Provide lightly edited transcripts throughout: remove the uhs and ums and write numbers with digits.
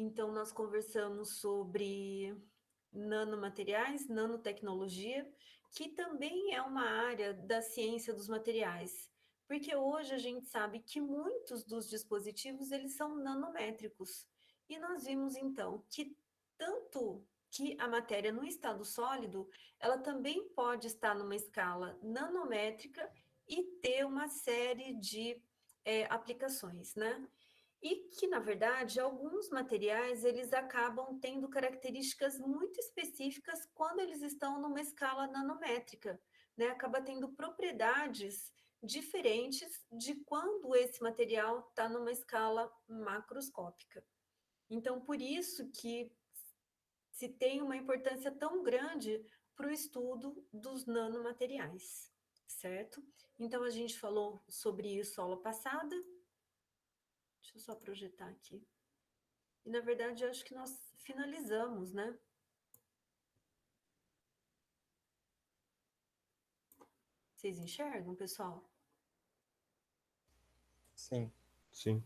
Então, nós conversamos sobre nanomateriais, nanotecnologia, que também é uma área da ciência dos materiais, porque hoje a gente sabe que muitos dos dispositivos eles são nanométricos. E nós vimos então que tanto que a matéria no estado sólido, ela também pode estar numa escala nanométrica e ter uma série de aplicações, né? E que, na verdade, alguns materiais eles acabam tendo características muito específicas quando eles estão numa escala nanométrica, né? Acaba tendo propriedades diferentes de quando esse material está numa escala macroscópica. Então, por isso que se tem uma importância tão grande para o estudo dos nanomateriais, certo? Então, a gente falou sobre isso aula passada. Deixa eu só projetar aqui. E, na verdade, eu acho que nós finalizamos, né? Vocês enxergam, pessoal? Sim. Sim.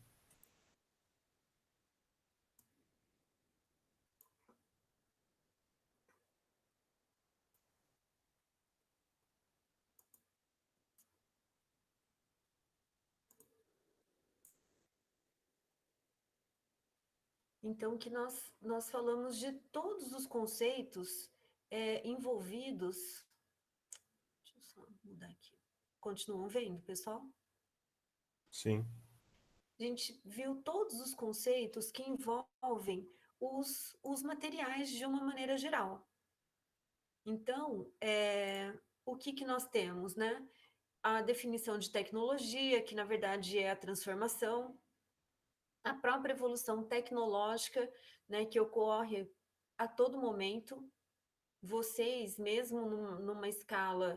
Então, que nós falamos de todos os conceitos envolvidos. Deixa eu só mudar aqui. Continuam vendo, pessoal? Sim. A gente viu todos os conceitos que envolvem os materiais de uma maneira geral. Então, o que nós temos, né? A definição de tecnologia, que na verdade é a transformação, a própria evolução tecnológica, né, que ocorre a todo momento. Vocês, mesmo numa escala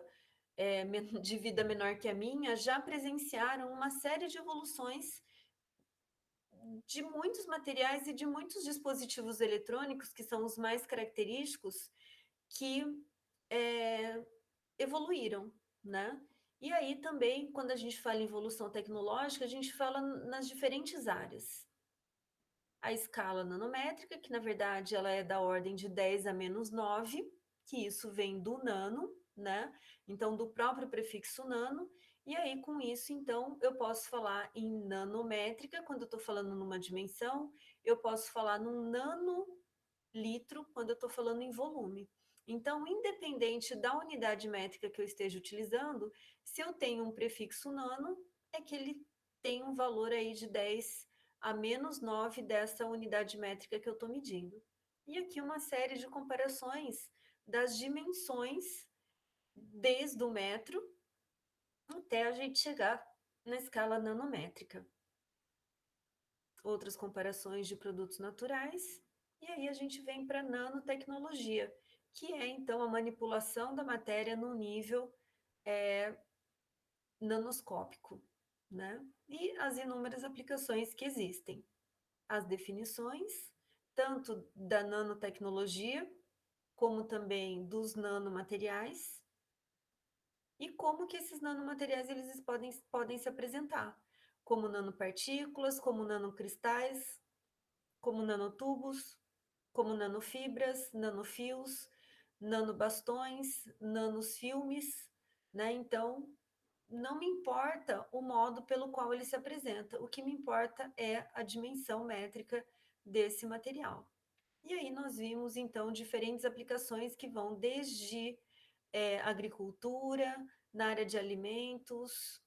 de vida menor que a minha, já presenciaram uma série de evoluções de muitos materiais e de muitos dispositivos eletrônicos, que são os mais característicos, que é, evoluíram, né? E aí também, quando a gente fala em evolução tecnológica, a gente fala nas diferentes áreas. A escala nanométrica, que na verdade ela é da ordem de 10 a menos 9, que isso vem do nano, né? Então, do próprio prefixo nano. E aí, com isso, então, eu posso falar em nanométrica, quando eu estou falando numa dimensão, eu posso falar num nanolitro, quando eu estou falando em volume. Então, independente da unidade métrica que eu esteja utilizando, se eu tenho um prefixo nano, é que ele tem um valor aí de 10 a menos 9 dessa unidade métrica que eu estou medindo. E aqui uma série de comparações das dimensões, desde o metro até a gente chegar na escala nanométrica. Outras comparações de produtos naturais, e aí a gente vem para a nanotecnologia, que é então a manipulação da matéria no nível nanoscópico, né? E as inúmeras aplicações que existem. As definições, tanto da nanotecnologia, como também dos nanomateriais, e como que esses nanomateriais eles podem se apresentar, como nanopartículas, como nanocristais, como nanotubos, como nanofibras, nanofios, nanobastões, nanosfilmes, né? Então, não me importa o modo pelo qual ele se apresenta, o que me importa é a dimensão métrica desse material. E aí nós vimos, então, diferentes aplicações que vão desde agricultura, na área de alimentos,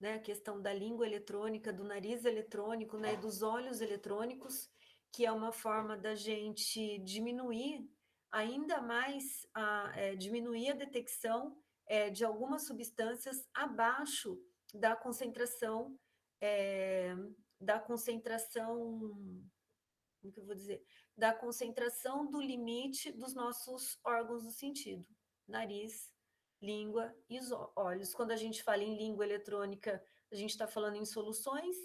né, a questão da língua eletrônica, do nariz eletrônico, né, dos olhos eletrônicos, que é uma forma da gente diminuir ainda mais diminuir a detecção de algumas substâncias abaixo da concentração é, da concentração, como que eu vou dizer, da concentração do limite dos nossos órgãos do sentido, nariz, língua e os olhos. Quando a gente fala em língua eletrônica, a gente está falando em soluções.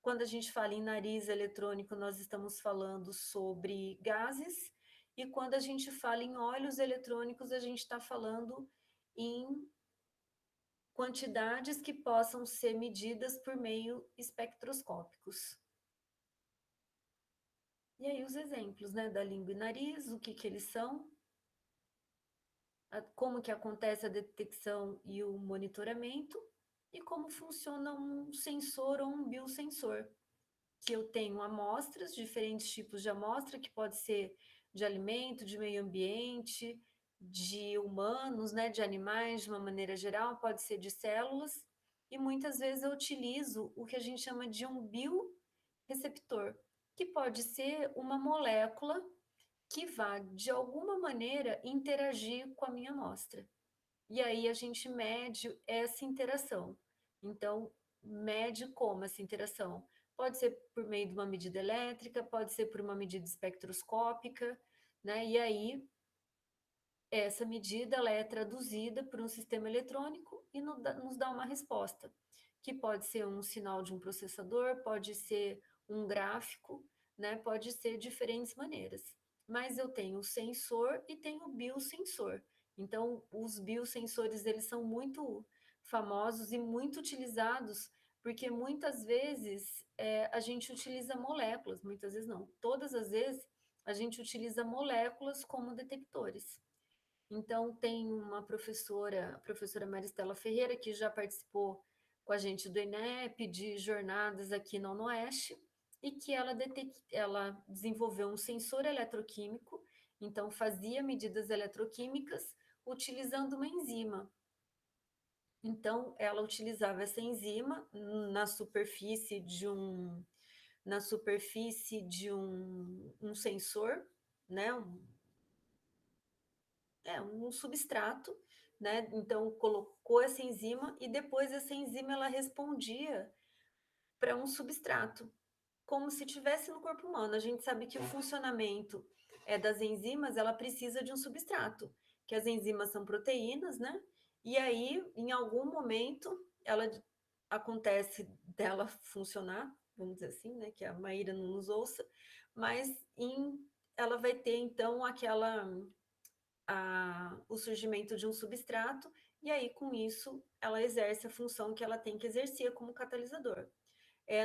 Quando a gente fala em nariz eletrônico, nós estamos falando sobre gases. E quando a gente fala em olhos eletrônicos, a gente está falando em quantidades que possam ser medidas por meio espectroscópicos. E aí os exemplos, né, da língua e nariz, o que que eles são, como que acontece a detecção e o monitoramento, e como funciona um sensor ou um biosensor, que eu tenho amostras, diferentes tipos de amostra, que pode ser de alimento, de meio ambiente, de humanos, né, de animais, de uma maneira geral, pode ser de células, e muitas vezes eu utilizo o que a gente chama de um bioreceptor, que pode ser uma molécula que vá, de alguma maneira, interagir com a minha amostra. E aí a gente mede essa interação. Então, mede como essa interação? Pode ser por meio de uma medida elétrica, pode ser por uma medida espectroscópica, né? E aí essa medida ela é traduzida por um sistema eletrônico e nos dá uma resposta, que pode ser um sinal de um processador, pode ser um gráfico, né? Pode ser diferentes maneiras. Mas eu tenho o sensor e tenho o biosensor. Então, os biosensores eles são muito famosos e muito utilizados, porque muitas vezes a gente utiliza moléculas, muitas vezes não, todas as vezes a gente utiliza moléculas como detectores. Então, tem uma professora, a professora Maristela Ferreira, que já participou com a gente do INEP, de jornadas aqui no Oeste, e que ela desenvolveu um sensor eletroquímico, então fazia medidas eletroquímicas utilizando uma enzima. Então, ela utilizava essa enzima na superfície de um sensor, né, um substrato, né? Então colocou essa enzima e depois essa enzima ela respondia para um substrato, como se tivesse no corpo humano. A gente sabe que o funcionamento das enzimas, ela precisa de um substrato, que as enzimas são proteínas, né? E aí, em algum momento, ela acontece dela funcionar, vamos dizer assim, né? Que a Maíra não nos ouça, mas ela vai ter então o surgimento de um substrato, e aí com isso ela exerce a função que ela tem que exercer como catalisador.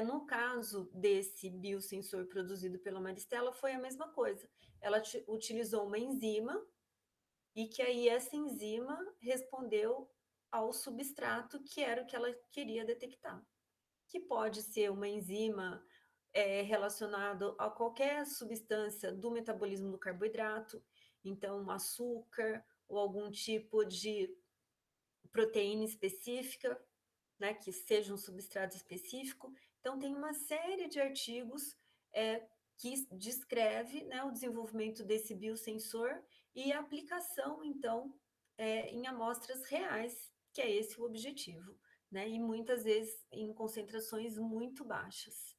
No caso desse biosensor produzido pela Maristela, foi a mesma coisa. Ela utilizou uma enzima e que aí essa enzima respondeu ao substrato que era o que ela queria detectar. Que pode ser uma enzima relacionado a qualquer substância do metabolismo do carboidrato, então açúcar ou algum tipo de proteína específica, né, que seja um substrato específico. Então tem uma série de artigos que descreve, né, o desenvolvimento desse biosensor e a aplicação, então, em amostras reais, que é esse o objetivo, né, e muitas vezes em concentrações muito baixas.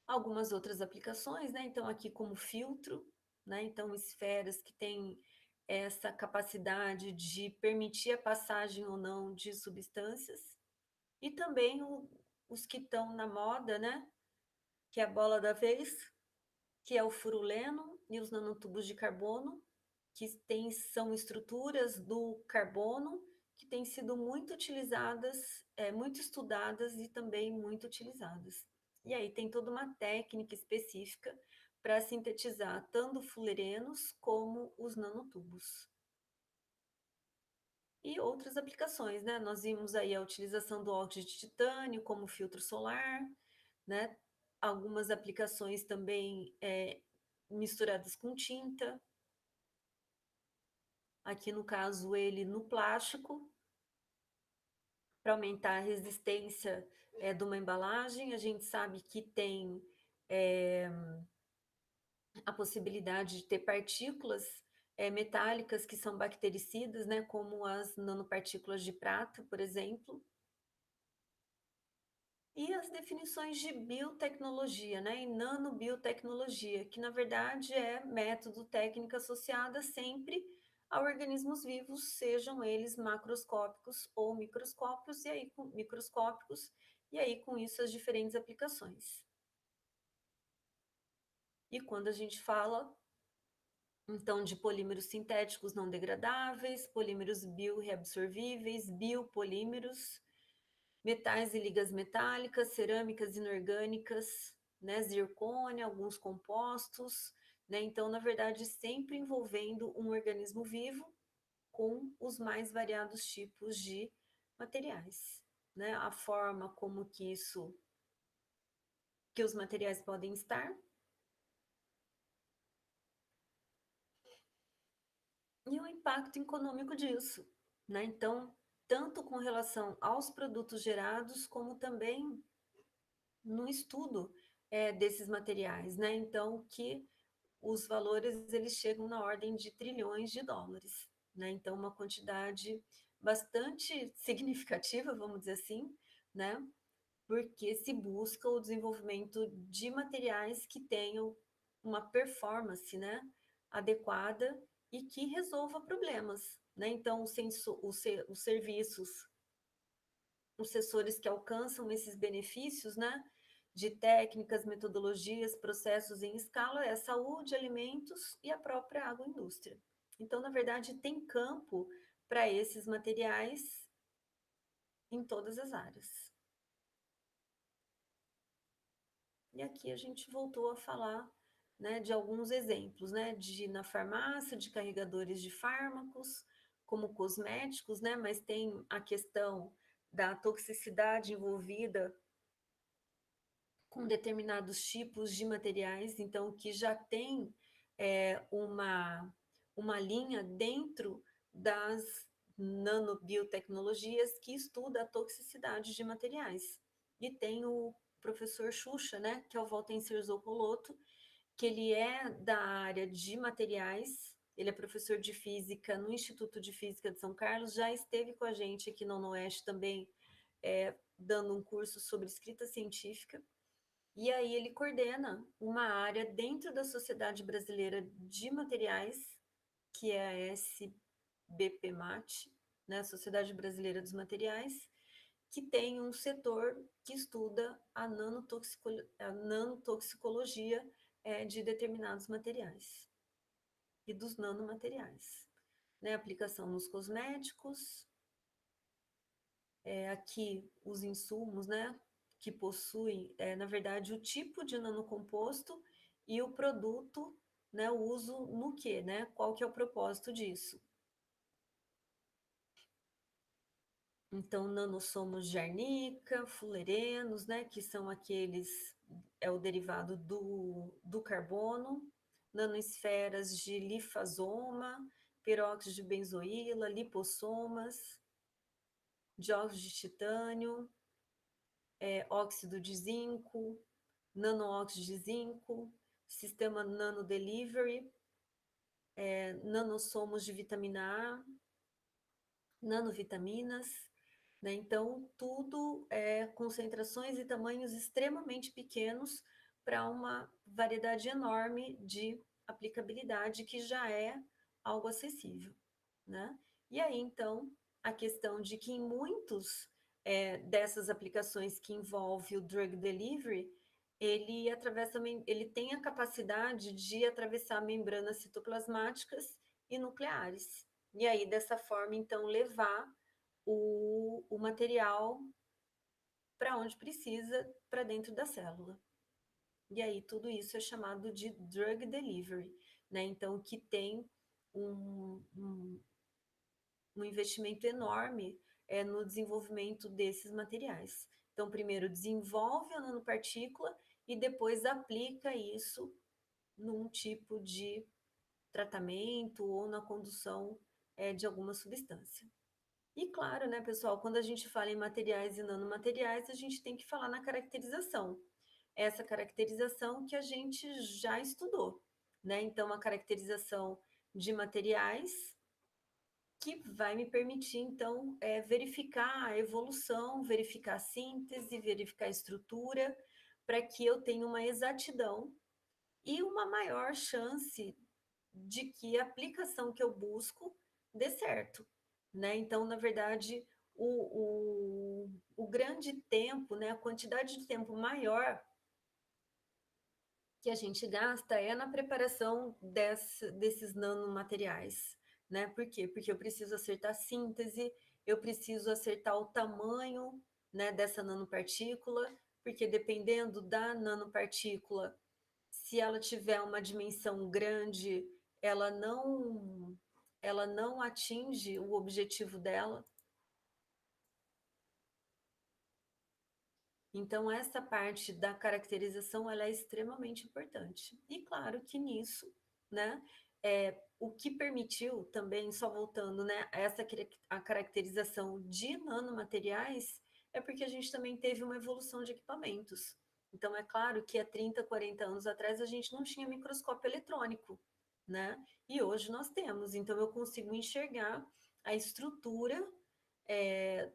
Algumas outras aplicações, né? Então, aqui como filtro, né? Então, esferas que têm essa capacidade de permitir a passagem ou não de substâncias. E também os que estão na moda, né? Que é a bola da vez, que é o furuleno e os nanotubos de carbono, que são estruturas do carbono que têm sido muito utilizadas, muito estudadas e também muito utilizadas. E aí tem toda uma técnica específica para sintetizar tanto fulerenos como os nanotubos. E outras aplicações, né? Nós vimos aí a utilização do óxido de titânio como filtro solar, né? Algumas aplicações também misturadas com tinta. Aqui no caso ele no plástico, para aumentar a resistência de uma embalagem. A gente sabe que tem a possibilidade de ter partículas metálicas que são bactericidas, né, como as nanopartículas de prata, por exemplo. E as definições de biotecnologia, né, e nanobiotecnologia, que na verdade é método técnica associada sempre a organismos vivos, sejam eles macroscópicos ou microscópicos, e aí com isso as diferentes aplicações. E quando a gente fala Então, de polímeros sintéticos não degradáveis, polímeros bioreabsorvíveis, biopolímeros, metais e ligas metálicas, cerâmicas inorgânicas, né, zircônia, alguns compostos, né? Então, na verdade, sempre envolvendo um organismo vivo com os mais variados tipos de materiais, né? A forma como que os materiais podem estar e o impacto econômico disso, né? Então, tanto com relação aos produtos gerados, como também no estudo desses materiais, né? Então, que os valores eles chegam na ordem de trilhões de dólares, né? Então, uma quantidade bastante significativa, vamos dizer assim, né? Porque se busca o desenvolvimento de materiais que tenham uma performance, né, adequada e que resolva problemas, né? Então, os serviços, os sensores que alcançam esses benefícios, né, de técnicas, metodologias, processos em escala, é a saúde, alimentos e a própria agroindústria. Então, na verdade, tem campo para esses materiais em todas as áreas. E aqui a gente voltou a falar, né, de alguns exemplos, né, na farmácia, de carregadores de fármacos, como cosméticos, né, mas tem a questão da toxicidade envolvida com determinados tipos de materiais, então que já tem uma linha dentro das nanobiotecnologias que estuda a toxicidade de materiais. E tem o professor Xuxa, né, que é o Walter Zoccoloto, que ele é da área de materiais, ele é professor de física no Instituto de Física de São Carlos, já esteve com a gente aqui no Oeste também, dando um curso sobre escrita científica, e aí ele coordena uma área dentro da Sociedade Brasileira de Materiais, que é a SBPMAT, né, a Sociedade Brasileira dos Materiais, que tem um setor que estuda a nanotoxicologia de determinados materiais e dos nanomateriais. Né, aplicação nos cosméticos, aqui os insumos, né, que possuem, na verdade, o tipo de nanocomposto e o produto, né, o uso no quê, né? Qual que é o propósito disso? Então, nanossomos de arnica, fulerenos, né, que são aqueles, é o derivado do carbono, nanoesferas de lifazoma, peróxido de benzoíla, lipossomas, dióxido de titânio, óxido de zinco, nanoóxido de zinco, sistema nanodelivery, nanossomos de vitamina A, nanovitaminas, né? Então, tudo é concentrações e tamanhos extremamente pequenos para uma variedade enorme de aplicabilidade que já é algo acessível, né? E aí, então, a questão de que em muitos dessas aplicações que envolve o drug delivery, ele tem a capacidade de atravessar membranas citoplasmáticas e nucleares. E aí, dessa forma, então, levar o material para onde precisa, para dentro da célula. E aí, tudo isso é chamado de drug delivery, né? Então, que tem um investimento enorme no desenvolvimento desses materiais. Então, primeiro desenvolve a nanopartícula e depois aplica isso num tipo de tratamento ou na condução de alguma substância. E claro, né, pessoal, quando a gente fala em materiais e nanomateriais, a gente tem que falar na caracterização. Essa caracterização que a gente já estudou, né? Então, a caracterização de materiais que vai me permitir, então, verificar a evolução, verificar a síntese, verificar a estrutura, para que eu tenha uma exatidão e uma maior chance de que a aplicação que eu busco dê certo, né? Então, na verdade, o grande tempo, né, a quantidade de tempo maior que a gente gasta é na preparação desses nanomateriais, né? Por quê? Porque eu preciso acertar a síntese, eu preciso acertar o tamanho, né, dessa nanopartícula, porque dependendo da nanopartícula, se ela tiver uma dimensão grande, ela não ela não atinge o objetivo dela. Então, essa parte da caracterização ela é extremamente importante. E claro que nisso, né, o que permitiu também, só voltando, né, a caracterização de nanomateriais, é porque a gente também teve uma evolução de equipamentos. Então, é claro que há 30, 40 anos atrás a gente não tinha microscópio eletrônico, né? E hoje nós temos. Então, eu consigo enxergar a estrutura é,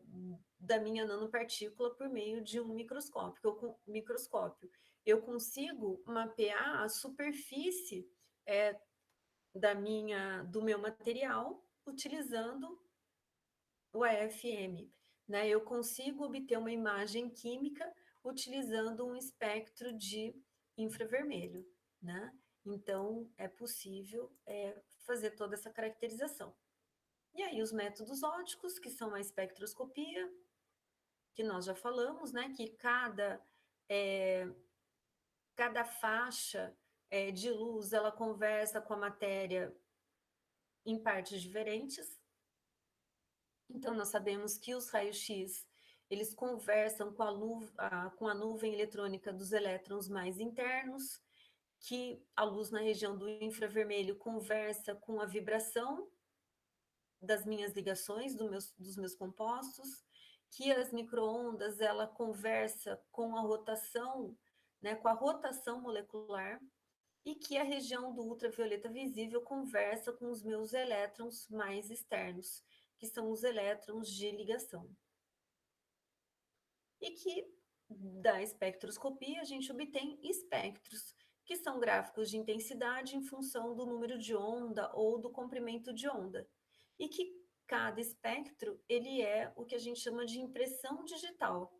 da minha nanopartícula por meio de um microscópio. Eu consigo mapear a superfície é, do meu material utilizando o AFM. Né? Eu consigo obter uma imagem química utilizando um espectro de infravermelho. Né? Então, é possível fazer toda essa caracterização. E aí, os métodos ópticos, que são a espectroscopia, que nós já falamos, né, que cada faixa de luz ela conversa com a matéria em partes diferentes. Então, nós sabemos que os raios-x eles conversam com a nuvem eletrônica dos elétrons mais internos, que a luz na região do infravermelho conversa com a vibração das minhas ligações, dos meus compostos, que as microondas ela conversa com a rotação, né, com a rotação molecular, e que a região do ultravioleta visível conversa com os meus elétrons mais externos, que são os elétrons de ligação. E que da espectroscopia a gente obtém espectros, que são gráficos de intensidade em função do número de onda ou do comprimento de onda. E que cada espectro, ele é o que a gente chama de impressão digital.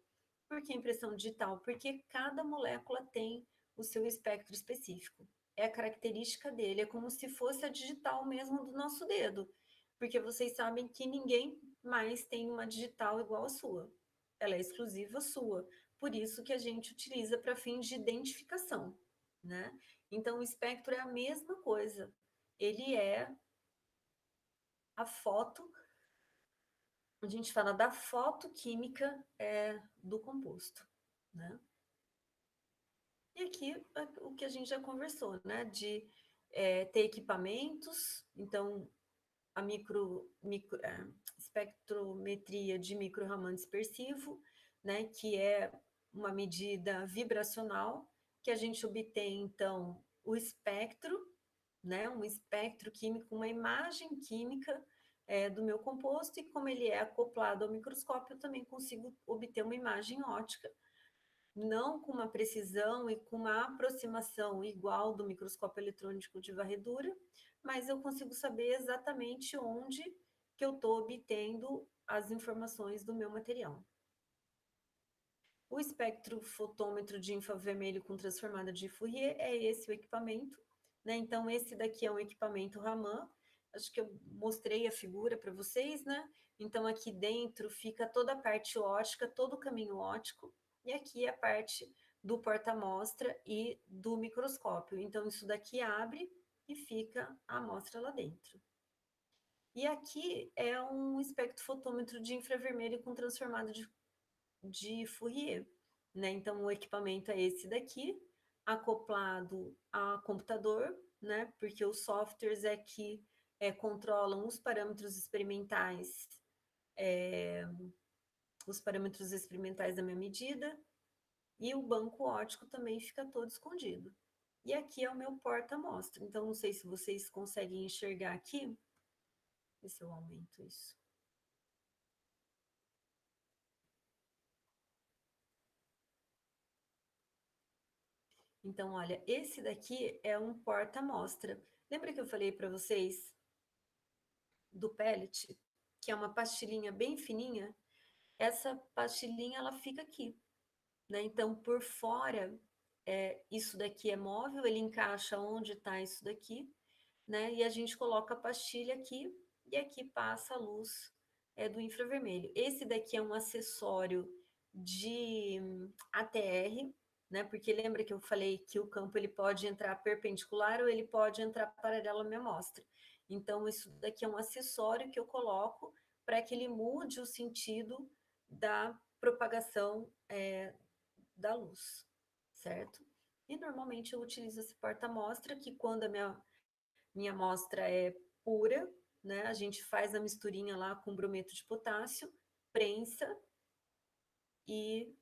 Por que impressão digital? Porque cada molécula tem o seu espectro específico. É a característica dele, é como se fosse a digital mesmo do nosso dedo. Porque vocês sabem que ninguém mais tem uma digital igual à sua. Ela é exclusiva sua. Por isso que a gente utiliza para fins de identificação, né? Então, o espectro é a mesma coisa. Ele é a foto, a gente fala da fotoquímica do composto, né? E aqui o que a gente já conversou, né? De ter equipamentos, então a espectrometria de micro-raman dispersivo, né? Que é uma medida vibracional que a gente obtém, então, o espectro, né? Um espectro químico, uma imagem química do meu composto, e como ele é acoplado ao microscópio, eu também consigo obter uma imagem óptica, não com uma precisão e com uma aproximação igual do microscópio eletrônico de varredura, mas eu consigo saber exatamente onde que eu estou obtendo as informações do meu material. O espectrofotômetro de infravermelho com transformada de Fourier é esse o equipamento, né? Então, esse daqui é um equipamento Raman, acho que eu mostrei a figura para vocês, né? Então, aqui dentro fica toda a parte ótica, todo o caminho óptico, e aqui é a parte do porta-amostra e do microscópio. Então, isso daqui abre e fica a amostra lá dentro. E aqui é um espectrofotômetro de infravermelho com transformada de Fourier, né? Então, o equipamento é esse daqui, acoplado a computador, né? Porque os softwares é que controlam os parâmetros experimentais da minha medida, e o banco óptico também fica todo escondido. E aqui é o meu porta-amostra. Então, não sei se vocês conseguem enxergar aqui. Deixa eu aumento isso. Então, olha, esse daqui é um porta-amostra. Lembra que eu falei para vocês do pellet, que é uma pastilhinha bem fininha? Essa pastilhinha ela fica aqui, né? Então, por fora isso daqui é móvel, ele encaixa onde está isso daqui, né? E a gente coloca a pastilha aqui, e aqui passa a luz do infravermelho. Esse daqui é um acessório de ATR, né? Porque lembra que eu falei que o campo ele pode entrar perpendicular ou ele pode entrar paralelo à minha amostra. Então, isso daqui é um acessório que eu coloco para que ele mude o sentido da propagação da luz, certo? E normalmente eu utilizo esse porta-amostra que quando a minha amostra é pura, né? A gente faz a misturinha lá com brometo de potássio, prensa e,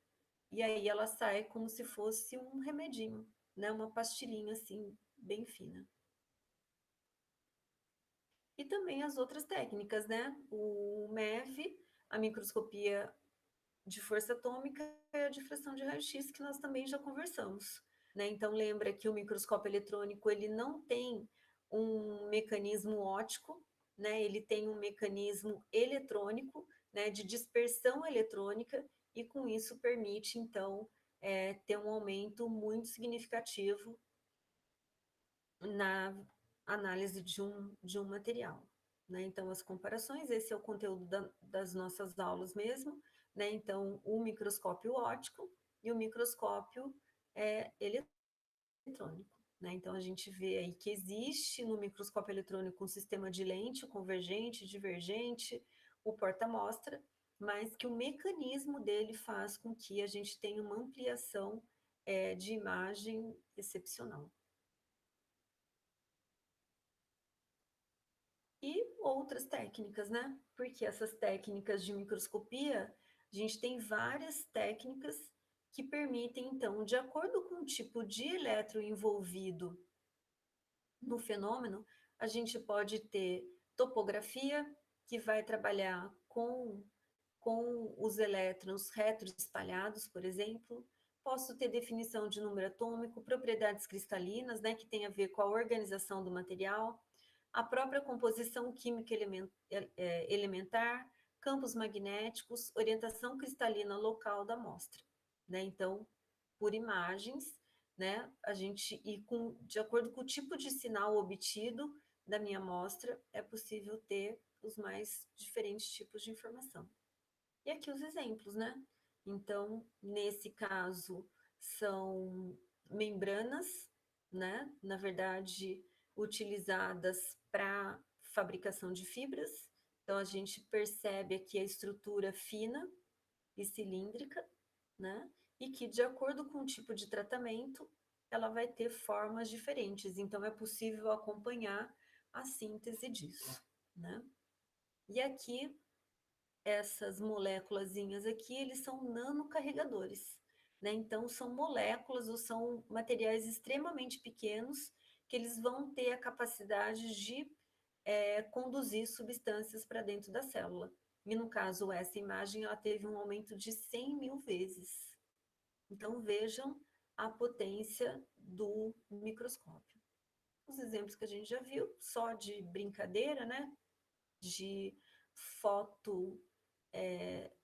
e aí ela sai como se fosse um remedinho, né? Uma pastilhinha assim, bem fina. E também as outras técnicas, né? O MEV, a microscopia de força atômica e a difração de raio-x, que nós também já conversamos, né? Então, lembra que o microscópio eletrônico, ele não tem um mecanismo óptico, né? Ele tem um mecanismo eletrônico, né? De dispersão eletrônica, e com isso permite, então, ter um aumento muito significativo na análise de um material. Né? Então, as comparações, esse é o conteúdo das nossas aulas mesmo, né? Então, o microscópio óptico e o microscópio eletrônico. Né? Então, a gente vê aí que existe no microscópio eletrônico um sistema de lente convergente, divergente, o porta-amostra, mas que o mecanismo dele faz com que a gente tenha uma ampliação de imagem excepcional. E outras técnicas, né? Porque essas técnicas de microscopia, a gente tem várias técnicas que permitem, então, de acordo com o tipo de elétron envolvido no fenômeno, a gente pode ter topografia, que vai trabalhar com os elétrons retroespalhados, por exemplo. Posso ter definição de número atômico, propriedades cristalinas, né, que tem a ver com a organização do material, a própria composição química elementar, campos magnéticos, orientação cristalina local da amostra. Né? Então, por imagens, né, a gente, de acordo com o tipo de sinal obtido da minha amostra, é possível ter os mais diferentes tipos de informação. E aqui os exemplos, né? Então, nesse caso, são membranas, né? Na verdade, utilizadas para fabricação de fibras. Então, a gente percebe aqui a estrutura fina e cilíndrica, né? E que, de acordo com o tipo de tratamento, ela vai ter formas diferentes. Então, é possível acompanhar a síntese disso, né? E aqui essas moléculazinhas aqui, eles são nanocarregadores, né? Então, são moléculas ou são materiais extremamente pequenos que eles vão ter a capacidade de conduzir substâncias para dentro da célula. E no caso, essa imagem, ela teve um aumento de 100 mil vezes. Então, vejam a potência do microscópio. Os exemplos que a gente já viu, só de brincadeira, né? De foto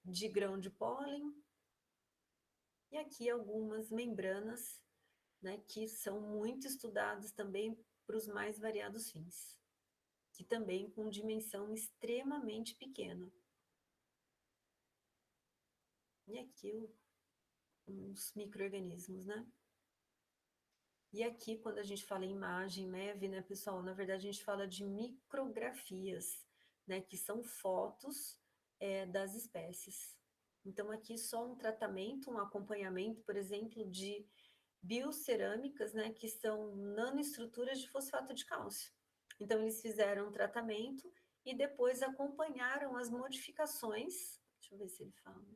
de grão de pólen, e aqui algumas membranas, né, que são muito estudadas também para os mais variados fins, que também com dimensão extremamente pequena. E aqui uns micro-organismos, né? E aqui, quando a gente fala em imagem MEV, né, pessoal, na verdade a gente fala de micrografias, né, que são fotos das espécies. Então, aqui só um tratamento, um acompanhamento, por exemplo, de biocerâmicas, né, que são nanoestruturas de fosfato de cálcio. Então, eles fizeram um tratamento e depois acompanharam as modificações. Deixa eu ver se ele fala.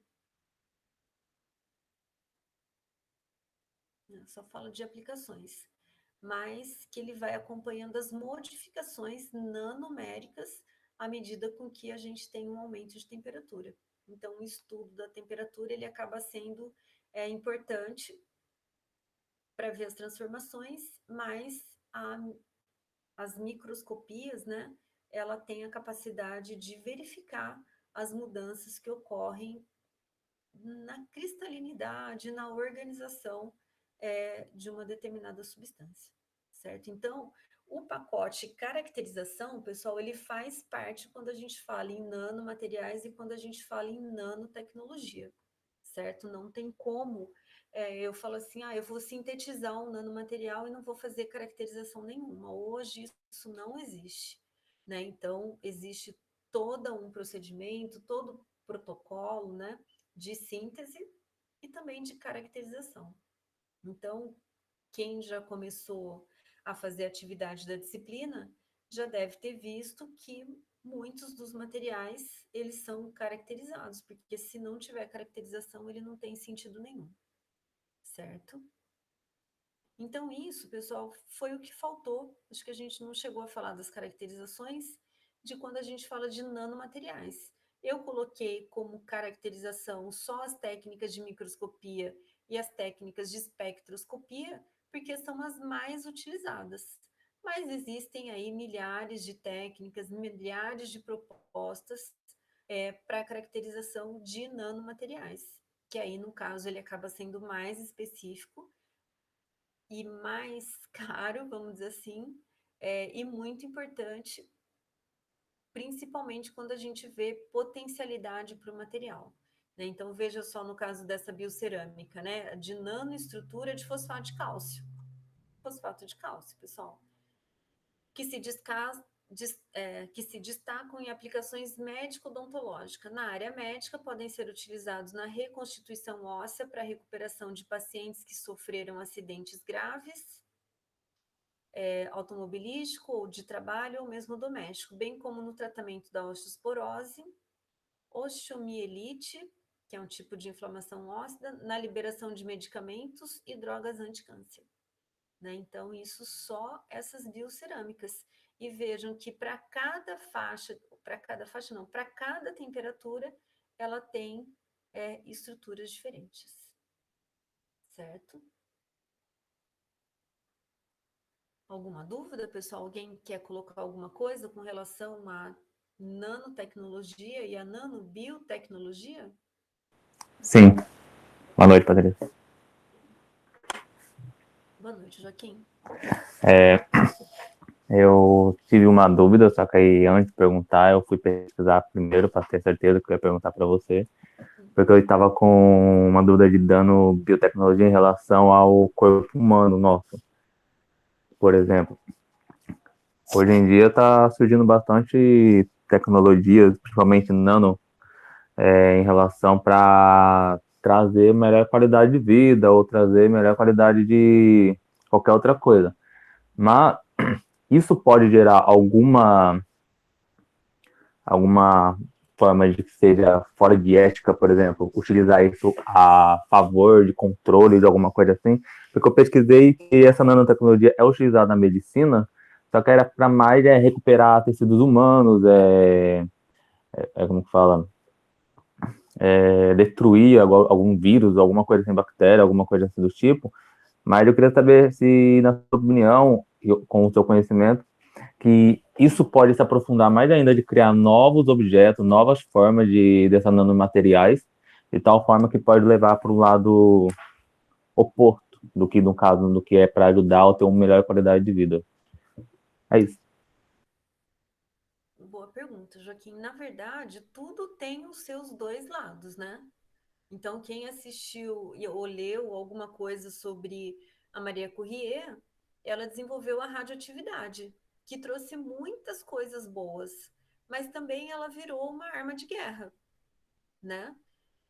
Não, só fala de aplicações. Mas que ele vai acompanhando as modificações nanoméricas à medida com que a gente tem um aumento de temperatura. Então, o estudo da temperatura ele acaba sendo importante para ver as transformações, mas as microscopias, né, ela tem a capacidade de verificar as mudanças que ocorrem na cristalinidade, na organização de uma determinada substância, certo? Então, o pacote caracterização, pessoal, ele faz parte quando a gente fala em nanomateriais e quando a gente fala em nanotecnologia, certo? Não tem como eu falo assim, eu vou sintetizar um nanomaterial e não vou fazer caracterização nenhuma. Hoje isso não existe, né? Então, existe todo um procedimento, todo protocolo, né, de síntese e também de caracterização. Então, quem já começou a fazer atividade da disciplina já deve ter visto que muitos dos materiais eles são caracterizados, porque se não tiver caracterização, ele não tem sentido nenhum, certo? Então, isso, pessoal, foi o que faltou. Acho que a gente não chegou a falar das caracterizações de quando a gente fala de nanomateriais. Eu coloquei como caracterização só as técnicas de microscopia e as técnicas de espectroscopia, porque são as mais utilizadas. Mas existem aí milhares de técnicas, milhares de propostas para caracterização de nanomateriais, que aí, no caso, ele acaba sendo mais específico e mais caro, vamos dizer assim, e muito importante, principalmente quando a gente vê potencialidade para o material. Né? Então, veja só no caso dessa biocerâmica, né? De nanoestrutura de fosfato de cálcio. Fosfato de cálcio, pessoal. Que se, que se destacam em aplicações médico-odontológicas. Na área médica, podem ser utilizados na reconstituição óssea para recuperação de pacientes que sofreram acidentes graves, automobilístico ou de trabalho ou mesmo doméstico, bem como no tratamento da osteoporose, osteomielite, que é um tipo de inflamação óssea, na liberação de medicamentos e drogas anticâncer. Né? Então, isso só essas biocerâmicas. E vejam que para cada faixa não, para cada temperatura, ela tem estruturas diferentes, certo? Alguma dúvida, pessoal? Alguém quer colocar alguma coisa com relação à nanotecnologia e à nanobiotecnologia? Sim. Boa noite, Patrícia. Boa noite, Joaquim. Eu tive uma dúvida, só que aí antes de perguntar, eu fui pesquisar primeiro para ter certeza que eu ia perguntar para você, porque eu estava com uma dúvida de dano biotecnologia em relação ao corpo humano nosso. Por exemplo, hoje em dia está surgindo bastante tecnologias, principalmente nano, em relação para trazer melhor qualidade de vida ou trazer melhor qualidade de qualquer outra coisa. Mas isso pode gerar alguma forma de que seja fora de ética, por exemplo, utilizar isso a favor de controle de alguma coisa assim, porque eu pesquisei que essa nanotecnologia é utilizada na medicina, só que era para mais recuperar tecidos humanos, como que fala, destruir algum vírus, alguma coisa assim, bactéria, alguma coisa assim do tipo, mas eu queria saber se, na sua opinião, com o seu conhecimento, que isso pode se aprofundar mais ainda de criar novos objetos, novas formas dessas nanomateriais, de tal forma que pode levar para o lado oposto do que, no caso, do que é para ajudar a ter uma melhor qualidade de vida. É isso. Boa pergunta, Joaquim. Na verdade, tudo tem os seus dois lados, né? Então, quem assistiu ou leu alguma coisa sobre a Maria Curie, ela desenvolveu a radioatividade, que trouxe muitas coisas boas, mas também ela virou uma arma de guerra, né?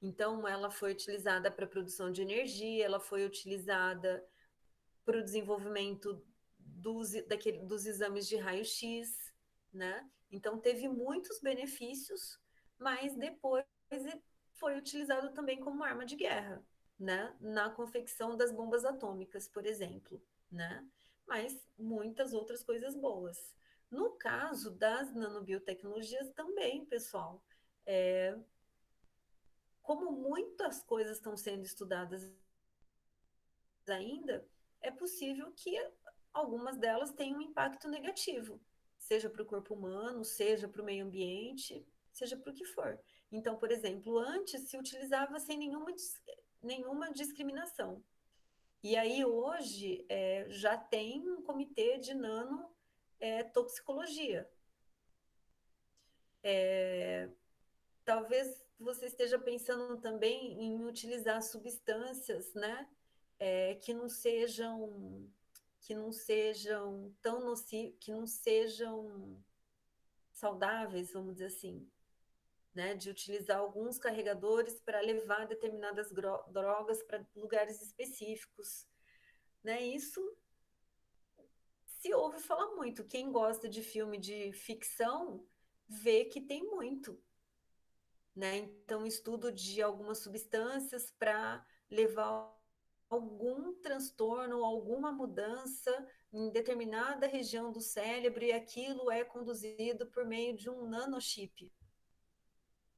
Então, ela foi utilizada para a produção de energia, ela foi utilizada para o desenvolvimento dos exames de raio-x, né? Então, teve muitos benefícios, mas depois foi utilizado também como arma de guerra, né? Na confecção das bombas atômicas, por exemplo, né? Mas muitas outras coisas boas. No caso das nanobiotecnologias também, pessoal, como muitas coisas estão sendo estudadas ainda, é possível que algumas delas tenham um impacto negativo, seja para o corpo humano, seja para o meio ambiente, seja para o que for. Então, por exemplo, antes se utilizava sem nenhuma discriminação. E aí hoje já tem um comitê de nanotoxicologia. Talvez você esteja pensando também em utilizar substâncias, né, que não sejam tão nocivas, que não sejam saudáveis, vamos dizer assim, né, de utilizar alguns carregadores para levar determinadas drogas para lugares específicos, né? Isso se ouve falar muito. Quem gosta de filme de ficção vê que tem muito, né? Então, estudo de algumas substâncias para levar algum transtorno, alguma mudança em determinada região do cérebro e aquilo é conduzido por meio de um nanochip,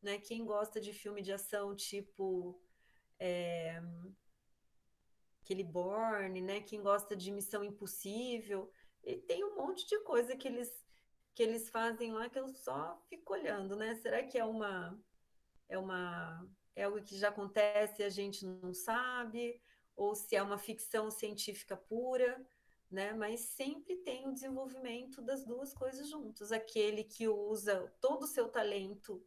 né? Quem gosta de filme de ação tipo aquele Bourne, né? Quem gosta de Missão Impossível, e tem um monte de coisa que eles fazem lá que eu só fico olhando, né? Será que é uma é algo que já acontece e a gente não sabe, ou se é uma ficção científica pura, né? Mas sempre tem o desenvolvimento das duas coisas juntos. Aquele que usa todo o seu talento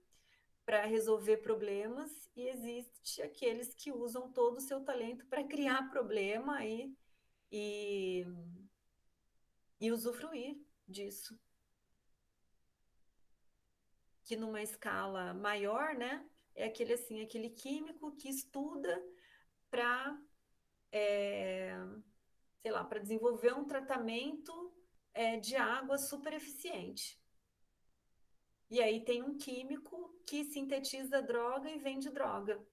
para resolver problemas e existe aqueles que usam todo o seu talento para criar problema e, e usufruir disso. Que numa escala maior, né? É aquele assim, aquele químico que estuda para, sei lá, para desenvolver um tratamento de água super eficiente. E aí tem um químico que sintetiza droga e vende droga,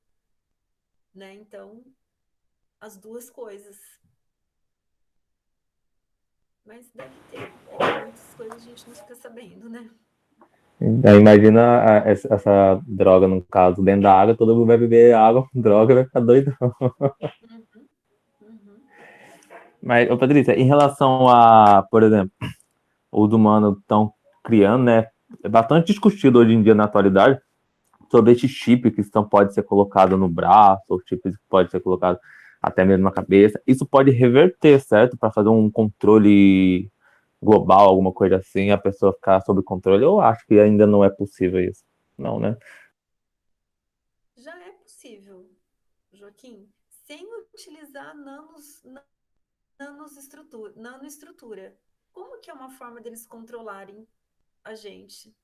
né? Então, as duas coisas. Mas deve ter. Muitas coisas a gente não fica sabendo, né? Aí imagina essa droga, no caso, dentro da água, todo mundo vai beber água com droga e vai ficar doido. Uhum, uhum. Mas, ô Patrícia, em relação a, por exemplo, os humanos estão criando, né? É bastante discutido hoje em dia na atualidade sobre esse chip que pode ser colocado no braço, ou chip que pode ser colocado até mesmo na cabeça. Isso pode reverter, certo? Para fazer um controle global, alguma coisa assim, a pessoa ficar sob controle. Eu acho que ainda não é possível isso. Não, né? Já é possível, Joaquim, sem utilizar nanoestrutura. Como que é uma forma deles controlarem a gente?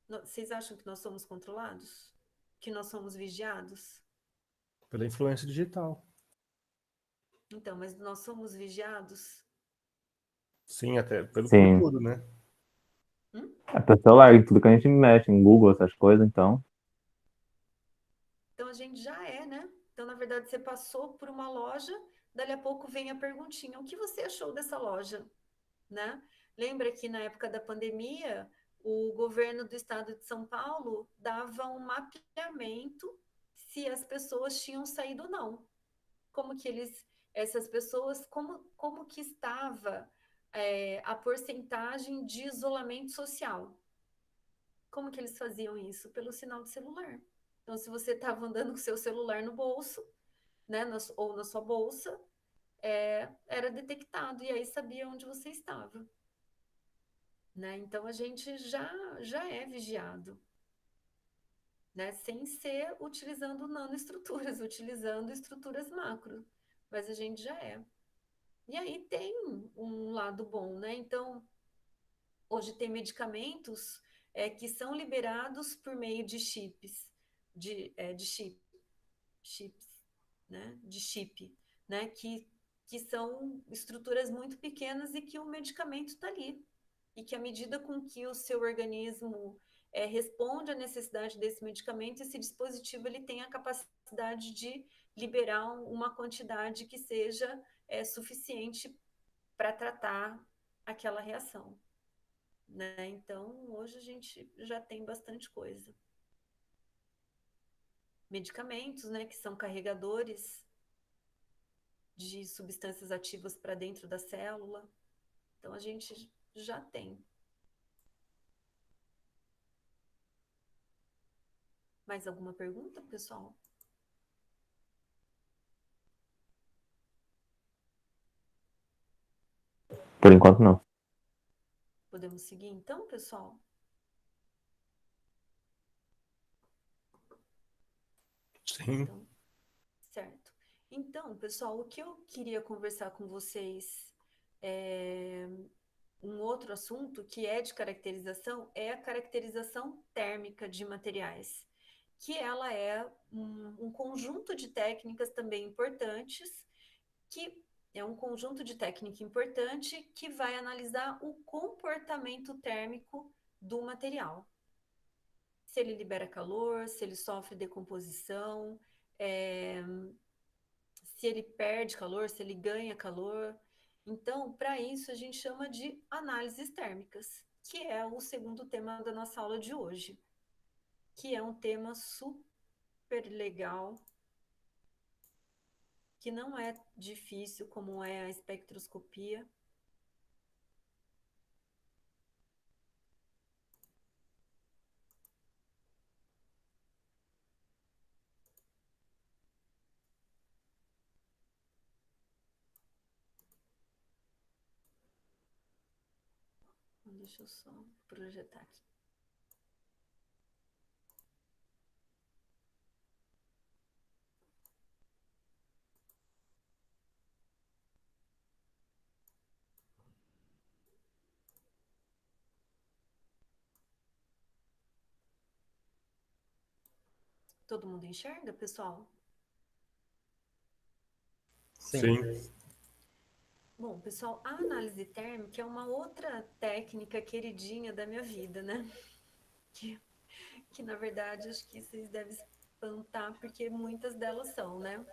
Vocês acham que nós somos controlados? Que nós somos vigiados? Pela influência digital. Então, mas nós somos vigiados? Sim, até por Sim. tudo, né? Hum? É pelo celular, em tudo que a gente mexe, em Google, essas coisas, então. Então a gente já é, né? Então, na verdade, você passou por uma loja, dali a pouco vem a perguntinha: o que você achou dessa loja? Né? Lembra que na época da pandemia, o governo do estado de São Paulo dava um mapeamento se as pessoas tinham saído ou não. Como que essas pessoas, como que estava a porcentagem de isolamento social? Como que eles faziam isso? Pelo sinal de celular. Então, se você estava andando com seu celular no bolso, né, ou na sua bolsa, era detectado e aí sabia onde você estava. Né? Então a gente já é vigiado, né? Sem ser utilizando nanoestruturas, utilizando estruturas macro, mas a gente já é. E aí tem um lado bom, né? Então, hoje tem medicamentos que são liberados por meio de chips, de chips, né? De chip, né? Que são estruturas muito pequenas e que o medicamento está ali. E que à medida com que o seu organismo responde à necessidade desse medicamento, esse dispositivo ele tem a capacidade de liberar uma quantidade que seja suficiente para tratar aquela reação. Né? Então, hoje a gente já tem bastante coisa. Medicamentos, né, que são carregadores de substâncias ativas para dentro da célula. Então, a gente já tem. Mais alguma pergunta, pessoal? Por enquanto, não. Podemos seguir então, pessoal? Sim. Então, certo. Então, pessoal, o que eu queria conversar com vocês é um outro assunto que é de caracterização é a caracterização térmica de materiais, que ela é um conjunto de técnicas também importantes, que é um conjunto de técnica importante que vai analisar o comportamento térmico do material. Se ele libera calor, se ele sofre decomposição, é, se ele perde calor, se ele ganha calor. Então, para isso, a gente chama de análises térmicas, que é o segundo tema da nossa aula de hoje, que é um tema super legal, que não é difícil como é a espectroscopia. Deixa eu só projetar aqui. Todo mundo enxerga, pessoal? Sim. Bom, pessoal, a análise térmica é uma outra técnica queridinha da minha vida, né? Que, que na verdade acho que vocês devem espantar, porque muitas delas são, né?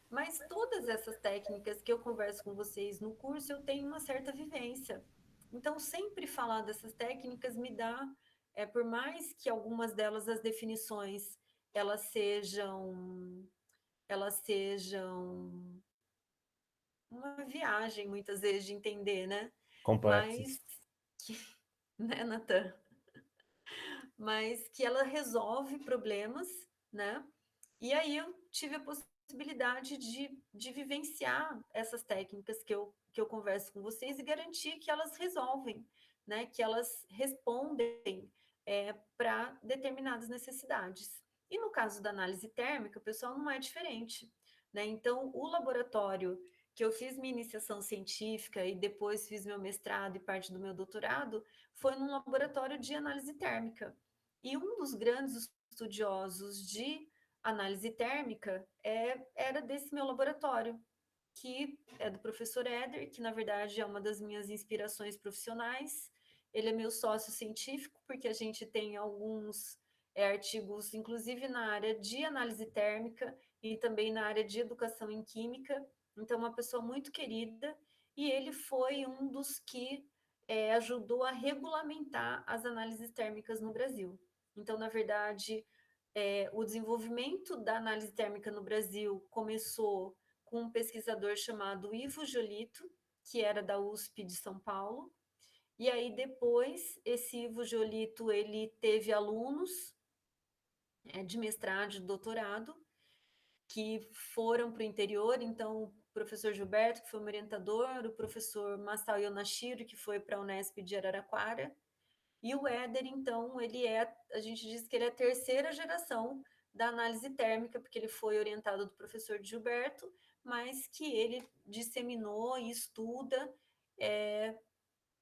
Mas todas essas técnicas que eu converso com vocês no curso, eu tenho uma certa vivência. Então, sempre falar dessas técnicas me dá, por mais que algumas delas, as definições, elas sejam uma viagem, muitas vezes, de entender, né? Complexos. Mas, que, né, Natan? Mas que ela resolve problemas, né? E aí eu tive a possibilidade de vivenciar essas técnicas que eu converso com vocês e garantir que elas resolvem, né? Que elas respondem para determinadas necessidades. E no caso da análise térmica, o pessoal não é diferente, né? Então, o laboratório que eu fiz minha iniciação científica e depois fiz meu mestrado e parte do meu doutorado foi num laboratório de análise térmica. E um dos grandes estudiosos de análise térmica era desse meu laboratório, que é do professor Éder, que na verdade é uma das minhas inspirações profissionais. Ele é meu sócio científico, porque a gente tem alguns artigos, inclusive na área de análise térmica e também na área de educação em química. Então, uma pessoa muito querida, e ele foi um dos que ajudou a regulamentar as análises térmicas no Brasil. Então, na verdade, o desenvolvimento da análise térmica no Brasil começou com um pesquisador chamado Ivo Jolito, que era da USP de São Paulo. E aí depois, esse Ivo Jolito, ele teve alunos de mestrado, de doutorado, que foram para o interior. Então, o professor Gilberto, que foi um orientador, o professor Masao Yonashiro, que foi para a Unesp de Araraquara, e o Éder, então, a gente diz que ele é a terceira geração da análise térmica, porque ele foi orientado do professor Gilberto, mas que ele disseminou e estuda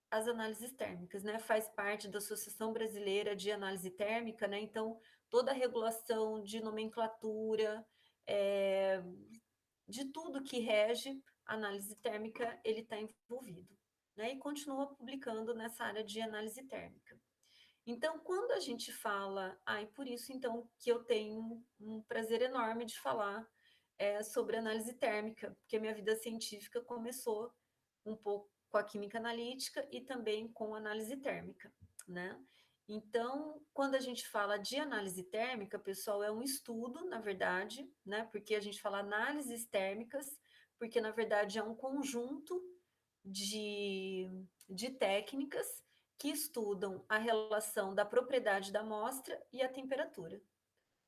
as análises térmicas, né? Faz parte da Associação Brasileira de Análise Térmica, né? Então, toda a regulação de nomenclatura, é, de tudo que rege a análise térmica, ele está envolvido, né? E continua publicando nessa área de análise térmica. Então, quando a gente fala, e por isso então que eu tenho um prazer enorme de falar sobre análise térmica, porque minha vida científica começou um pouco com a química analítica e também com análise térmica, né? Então, quando a gente fala de análise térmica, pessoal, é um estudo, na verdade, né? Porque a gente fala análises térmicas, porque na verdade é um conjunto de técnicas que estudam a relação da propriedade da amostra e a temperatura,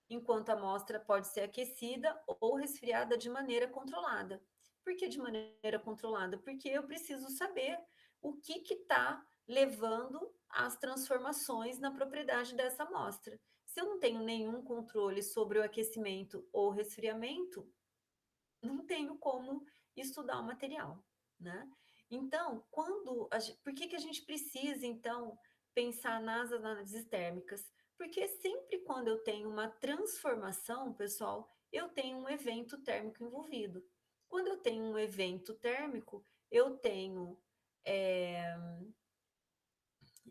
enquanto a amostra pode ser aquecida ou resfriada de maneira controlada. Por que de maneira controlada? Porque eu preciso saber o que está levando às transformações na propriedade dessa amostra. Se eu não tenho nenhum controle sobre o aquecimento ou resfriamento, não tenho como estudar o material, né? Então, por que a gente precisa, então, pensar nas análises térmicas? Porque sempre quando eu tenho uma transformação, pessoal, eu tenho um evento térmico envolvido. Quando eu tenho um evento térmico, eu tenho, é,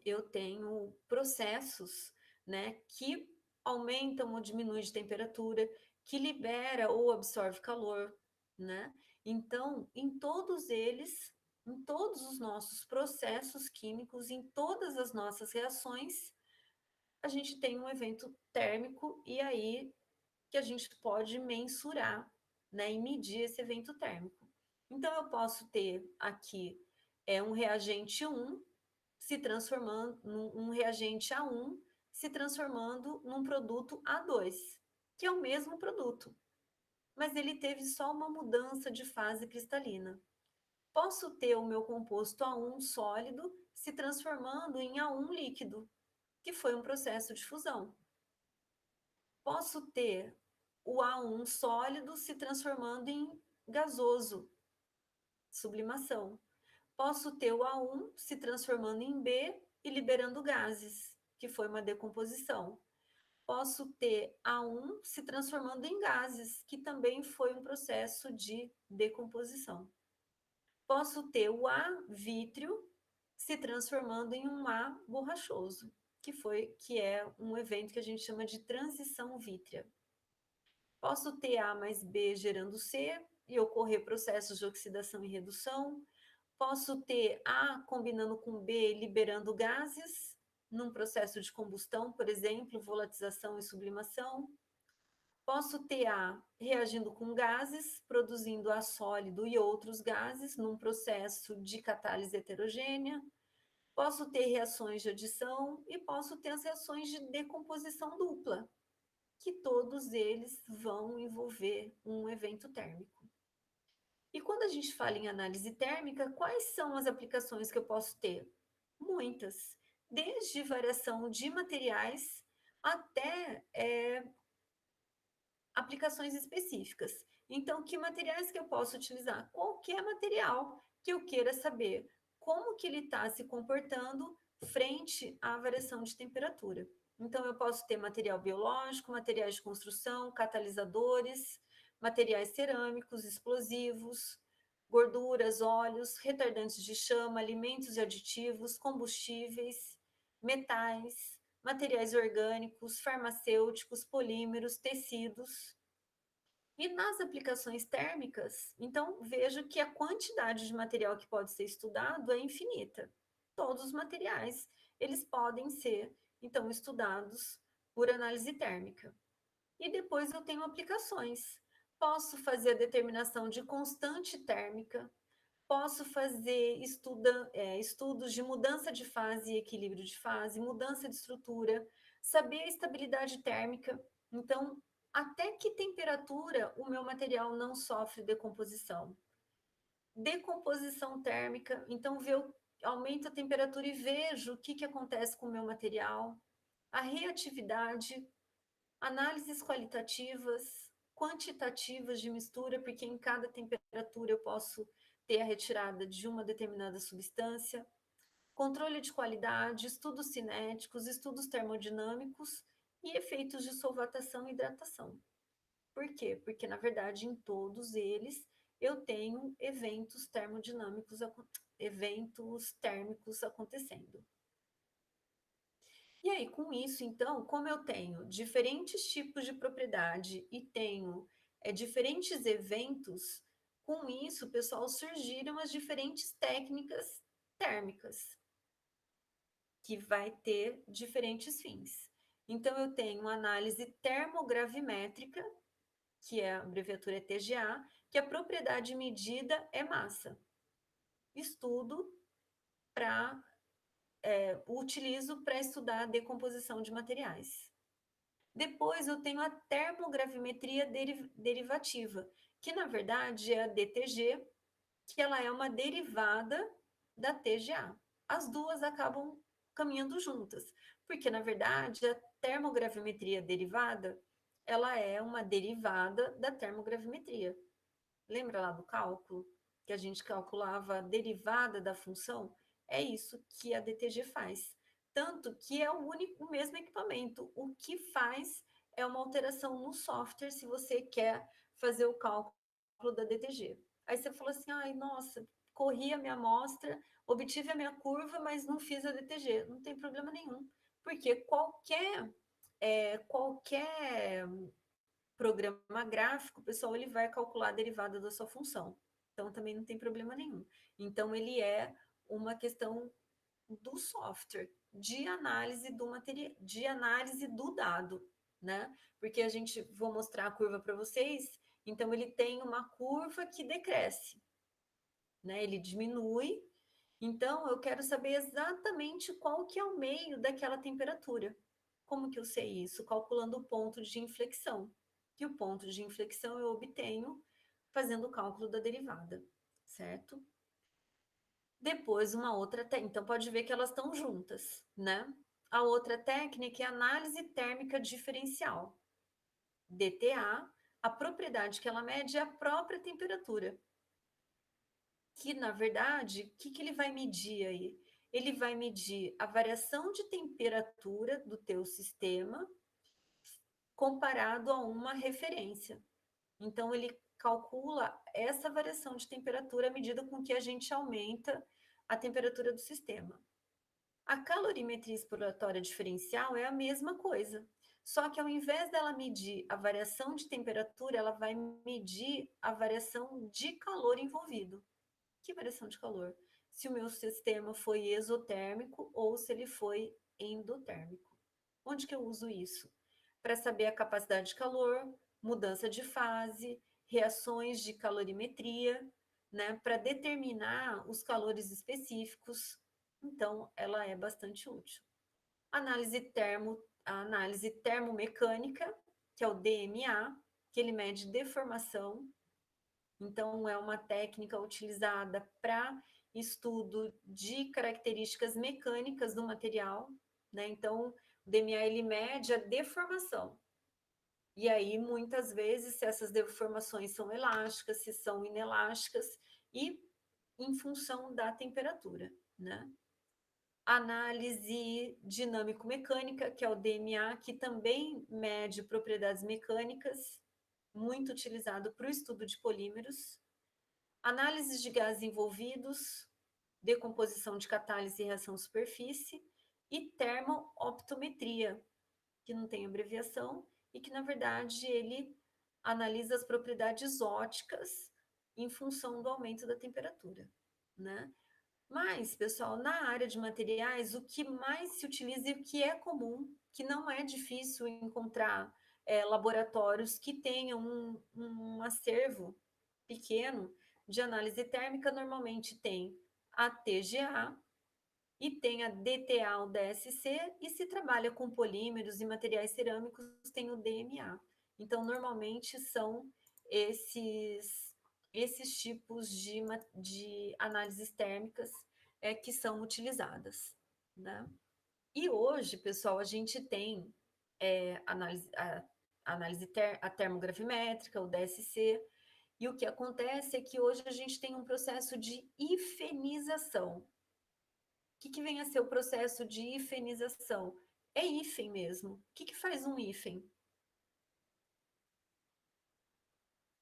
eu tenho processos, né, que aumentam ou diminuem de temperatura, que libera ou absorve calor, né? Então, em todos os nossos processos químicos, em todas as nossas reações, a gente tem um evento térmico e aí que a gente pode mensurar, né, e medir esse evento térmico. Então, eu posso ter aqui um reagente 1 se transformando num reagente A1, se transformando num produto A2, que é o mesmo produto, mas ele teve só uma mudança de fase cristalina. Posso ter o meu composto A1 sólido se transformando em A1 líquido, que foi um processo de fusão. Posso ter o A1 sólido se transformando em gasoso, sublimação. Posso ter o A1 se transformando em B e liberando gases, que foi uma decomposição. Posso ter A1 se transformando em gases, que também foi um processo de decomposição. Posso ter o A vítreo se transformando em um A borrachoso, que é um evento que a gente chama de transição vítrea. Posso ter A mais B gerando C e ocorrer processos de oxidação e redução. Posso ter A combinando com B liberando gases num processo de combustão, por exemplo, volatização e sublimação. Posso ter A reagindo com gases, produzindo A sólido e outros gases num processo de catálise heterogênea. Posso ter reações de adição e posso ter as reações de decomposição dupla, que todos eles vão envolver um evento térmico. E quando a gente fala em análise térmica, quais são as aplicações que eu posso ter? Muitas, desde variação de materiais até aplicações específicas. Então, que materiais que eu posso utilizar? Qualquer material que eu queira saber como que ele está se comportando frente à variação de temperatura. Então, eu posso ter material biológico, materiais de construção, catalisadores, materiais cerâmicos, explosivos, gorduras, óleos, retardantes de chama, alimentos e aditivos, combustíveis, metais, materiais orgânicos, farmacêuticos, polímeros, tecidos. E nas aplicações térmicas, então vejo que a quantidade de material que pode ser estudado é infinita. Todos os materiais, eles podem ser, então, estudados por análise térmica. E depois eu tenho aplicações. Posso fazer a determinação de constante térmica, posso fazer estudos de mudança de fase e equilíbrio de fase, mudança de estrutura, saber a estabilidade térmica. Então, até que temperatura o meu material não sofre decomposição. Decomposição térmica, então aumento a temperatura e vejo o que acontece com o meu material. A reatividade, análises qualitativas, quantitativas de mistura, porque em cada temperatura eu posso ter a retirada de uma determinada substância, controle de qualidade, estudos cinéticos, estudos termodinâmicos e efeitos de solvatação e hidratação. Por quê? Porque, na verdade, em todos eles eu tenho eventos termodinâmicos, eventos térmicos acontecendo. E aí, com isso, então, como eu tenho diferentes tipos de propriedade e tenho diferentes eventos, com isso, pessoal, surgiram as diferentes técnicas térmicas, que vai ter diferentes fins. Então, eu tenho análise termogravimétrica, que a abreviatura é TGA, que a propriedade medida é massa. Estudo para utilizo para estudar a decomposição de materiais. Depois eu tenho a termogravimetria derivativa, que na verdade é a DTG, que ela é uma derivada da TGA. As duas acabam caminhando juntas, porque, na verdade, a termogravimetria derivada, ela é uma derivada da termogravimetria. Lembra lá do cálculo? Que a gente calculava a derivada da função? É isso que a DTG faz. Tanto que é o mesmo equipamento. O que faz é uma alteração no software se você quer fazer o cálculo da DTG. Aí você falou assim, ai, nossa, corri a minha amostra, obtive a minha curva, mas não fiz a DTG. Não tem problema nenhum, porque qualquer programa gráfico, pessoal, ele vai calcular a derivada da sua função. Então, também não tem problema nenhum. Então, ele é uma questão do software, de análise do material, de análise do dado, né? Porque vou mostrar a curva para vocês, então ele tem uma curva que decresce, né? Ele diminui. Então, eu quero saber exatamente qual que é o meio daquela temperatura. Como que eu sei isso? Calculando o ponto de inflexão. E o ponto de inflexão eu obtenho fazendo o cálculo da derivada, certo? Depois, uma outra técnica. Então, pode ver que elas estão juntas, né? A outra técnica é análise térmica diferencial. DTA, a propriedade que ela mede é a própria temperatura. Que, na verdade, o que ele vai medir aí? Ele vai medir a variação de temperatura do teu sistema comparado a uma referência. Então, ele calcula essa variação de temperatura à medida com que a gente aumenta a temperatura do sistema. A calorimetria exploratória diferencial é a mesma coisa, só que ao invés dela medir a variação de temperatura, ela vai medir a variação de calor envolvido. Que variação de calor? Se o meu sistema foi exotérmico ou se ele foi endotérmico. Onde que eu uso isso? Para saber a capacidade de calor, mudança de fase, reações de calorimetria, né, para determinar os calores específicos. Então, ela é bastante útil. A análise termomecânica, que é o DMA, que ele mede deformação. Então, é uma técnica utilizada para estudo de características mecânicas do material, né? Então, o DMA ele mede a deformação. E aí, muitas vezes, se essas deformações são elásticas, se são inelásticas, e em função da temperatura, né? Análise dinâmico-mecânica, que é o DMA, que também mede propriedades mecânicas, muito utilizado para o estudo de polímeros. Análise de gases envolvidos, decomposição de catálise e reação superfície, e termooptometria, que não tem abreviação, e que, na verdade, ele analisa as propriedades ópticas em função do aumento da temperatura, né? Mas, pessoal, na área de materiais, o que mais se utiliza e o que é comum, que não é difícil encontrar laboratórios que tenham um acervo pequeno de análise térmica, normalmente tem a TGA e tem a DTA, o DSC, e se trabalha com polímeros e materiais cerâmicos, tem o DMA. Então, normalmente são esses tipos de análises térmicas que são utilizadas, né? E hoje, pessoal, a gente tem a termogravimétrica, o DSC, e o que acontece é que hoje a gente tem um processo de hifenização. O que vem a ser o processo de hifenização? É hífen mesmo. O que faz um hífen?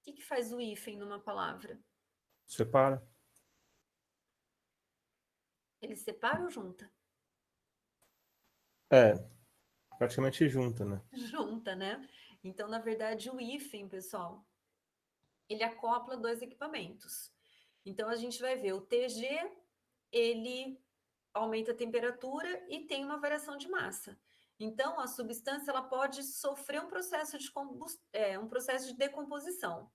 O que faz o hífen numa palavra? Separa. Ele separa ou junta? É, praticamente junta, né? Junta, né? Então, na verdade, o hífen, pessoal, ele acopla dois equipamentos. Então, a gente vai ver o TG, ele aumenta a temperatura e tem uma variação de massa. Então, a substância ela pode sofrer um processo um processo de decomposição.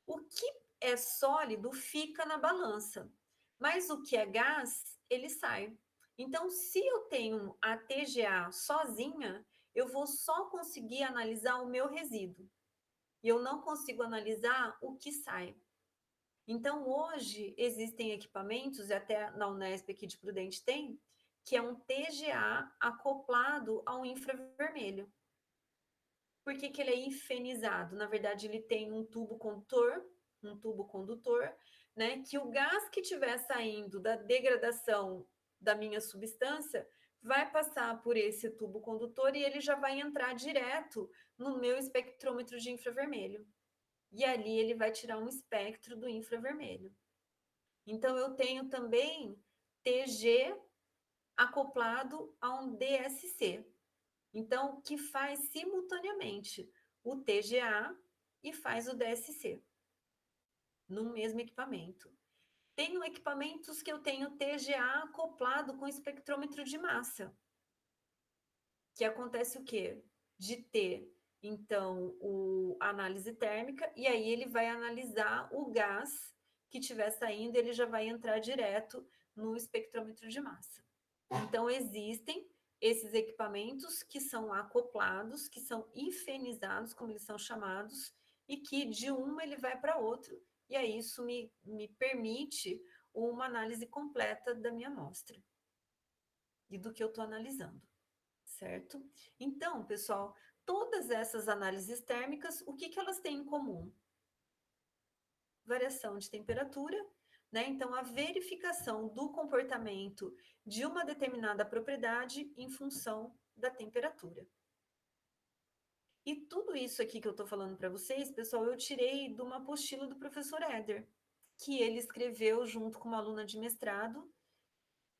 O que é sólido fica na balança, mas o que é gás, ele sai. Então, se eu tenho a TGA sozinha, eu vou só conseguir analisar o meu resíduo. E eu não consigo analisar o que sai. Então, hoje, existem equipamentos, e até na Unesp aqui de Prudente tem, que é um TGA acoplado ao infravermelho. Por que que ele é hifenizado? Na verdade, ele tem um tubo condutor, né, que o gás que estiver saindo da degradação da minha substância vai passar por esse tubo condutor e ele já vai entrar direto no meu espectrômetro de infravermelho. E ali ele vai tirar um espectro do infravermelho. Então, eu tenho também TG acoplado a um DSC. Então, que faz simultaneamente o TGA e faz o DSC no mesmo equipamento. Tenho equipamentos que eu tenho TGA acoplado com espectrômetro de massa. Que acontece o quê? De ter, então, a análise térmica, e aí ele vai analisar o gás que estiver saindo, ele já vai entrar direto no espectrômetro de massa. Então, existem esses equipamentos que são acoplados, que são hifenizados, como eles são chamados, e que de um ele vai para outro, e aí isso me permite uma análise completa da minha amostra e do que eu estou analisando, certo? Então, pessoal, todas essas análises térmicas, o que elas têm em comum? Variação de temperatura, né? Então, a verificação do comportamento de uma determinada propriedade em função da temperatura. E tudo isso aqui que eu estou falando para vocês, pessoal, eu tirei de uma apostila do professor Éder, que ele escreveu junto com uma aluna de mestrado,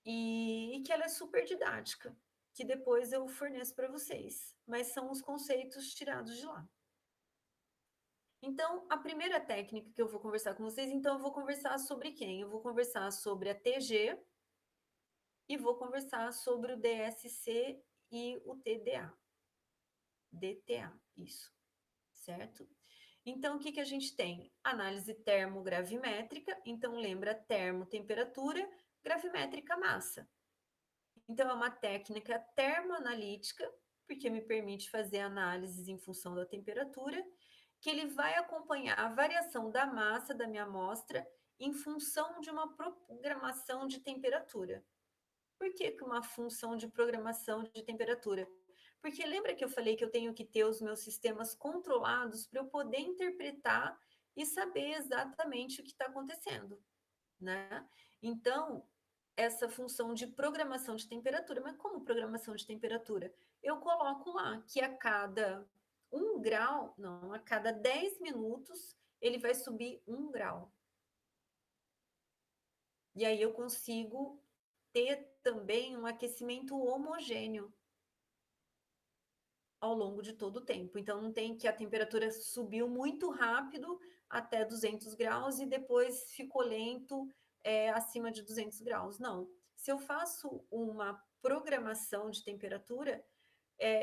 e que ela é super didática, que depois eu forneço para vocês, mas são os conceitos tirados de lá. Então, a primeira técnica que eu vou conversar com vocês, então eu vou conversar sobre quem? Eu vou conversar sobre a TG e vou conversar sobre o DSC e o TDA. DTA, isso, certo? Então, o que que a gente tem? Análise termogravimétrica, então lembra termo, temperatura, gravimétrica, massa. Então, é uma técnica termoanalítica, porque me permite fazer análises em função da temperatura, que ele vai acompanhar a variação da massa da minha amostra em função de uma programação de temperatura. Por que uma função de programação de temperatura? Porque lembra que eu falei que eu tenho que ter os meus sistemas controlados para eu poder interpretar e saber exatamente o que está acontecendo, né? Então, essa função de programação de temperatura, mas como programação de temperatura? Eu coloco lá que a cada 1 grau, não, a cada 10 minutos, ele vai subir 1 grau. E aí eu consigo ter também um aquecimento homogêneo ao longo de todo o tempo. Então, não tem que a temperatura subiu muito rápido até 200 graus e depois ficou lento acima de 200 graus. Não. Se eu faço uma programação de temperatura,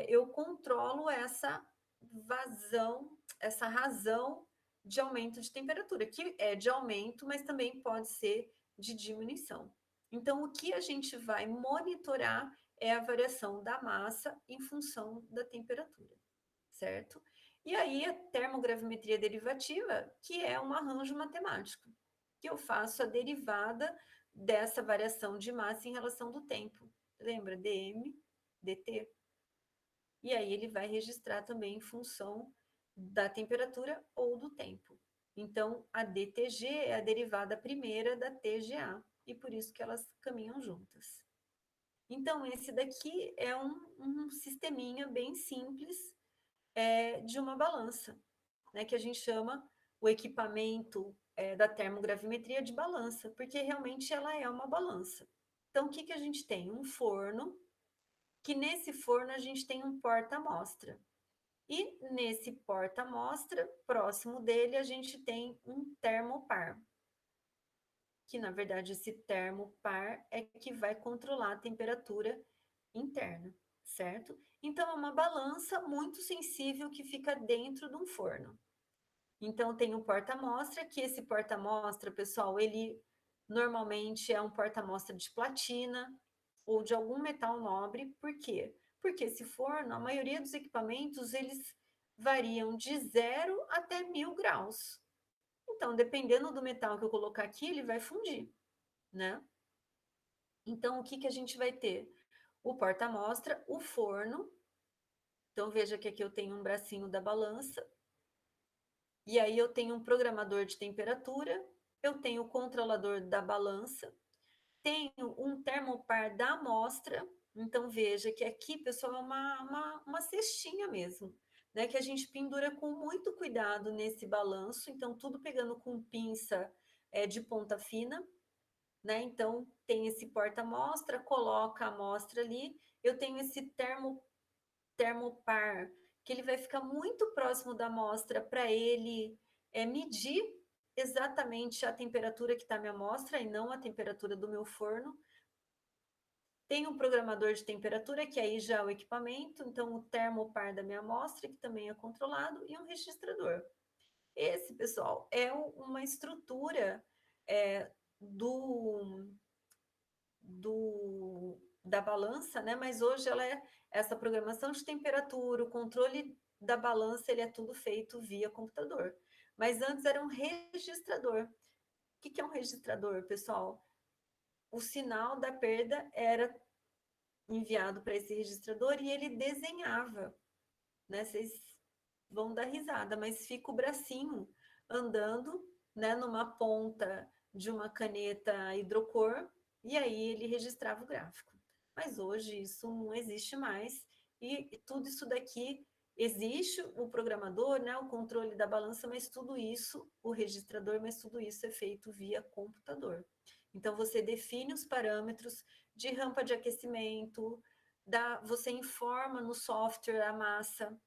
eu controlo essa vazão, essa razão de aumento de temperatura, que é de aumento, mas também pode ser de diminuição. Então, o que a gente vai monitorar é a variação da massa em função da temperatura, certo? E aí, a termogravimetria derivativa, que é um arranjo matemático, que eu faço a derivada dessa variação de massa em relação do tempo. Lembra? dm, dt. E aí, ele vai registrar também em função da temperatura ou do tempo. Então, a DTG é a derivada primeira da TGA, e por isso que elas caminham juntas. Então, esse daqui é um sisteminha bem simples de uma balança, né, que a gente chama o equipamento da termogravimetria de balança, porque realmente ela é uma balança. Então, o que que a gente tem? Um forno, que nesse forno a gente tem um porta-amostra. E nesse porta-amostra, próximo dele, a gente tem um termopar, que na verdade esse termopar é que vai controlar a temperatura interna, certo? Então é uma balança muito sensível que fica dentro de um forno. Então tem um porta-amostra, que esse porta-amostra, pessoal, ele normalmente é um porta-amostra de platina ou de algum metal nobre. Por quê? Porque esse forno, a maioria dos equipamentos, eles variam de 0 até 1000 graus. Então, dependendo do metal que eu colocar aqui, ele vai fundir, né? Então, o que que a gente vai ter? O porta-amostra, o forno. Então, veja que aqui eu tenho um bracinho da balança. E aí eu tenho um programador de temperatura, eu tenho o controlador da balança, tenho um termopar da amostra. Então, veja que aqui, pessoal, é uma cestinha mesmo, né? Que a gente pendura com muito cuidado nesse balanço. Então, tudo pegando com pinça de ponta fina, né? Então, tem esse porta-amostra, coloca a amostra ali. Eu tenho esse termopar, que ele vai ficar muito próximo da amostra para ele medir exatamente a temperatura que está a minha amostra e não a temperatura do meu forno. Tem um programador de temperatura, que aí já é o equipamento, então o termopar da minha amostra, que também é controlado, e um registrador. Esse, pessoal, é uma estrutura é, do, da balança, né? Mas hoje ela é essa programação de temperatura, o controle da balança, ele é tudo feito via computador. Mas antes era um registrador. O que é um registrador, pessoal? O sinal da perda era enviado para esse registrador e ele desenhava, né? Vocês vão dar risada, mas fica o bracinho andando, né, numa ponta de uma caneta hidrocor, e aí ele registrava o gráfico. Mas hoje isso não existe mais, e tudo isso daqui existe o programador, né, o controle da balança, mas tudo isso, o registrador, mas tudo isso é feito via computador. Então você define os parâmetros de rampa de aquecimento, você informa no software a massa,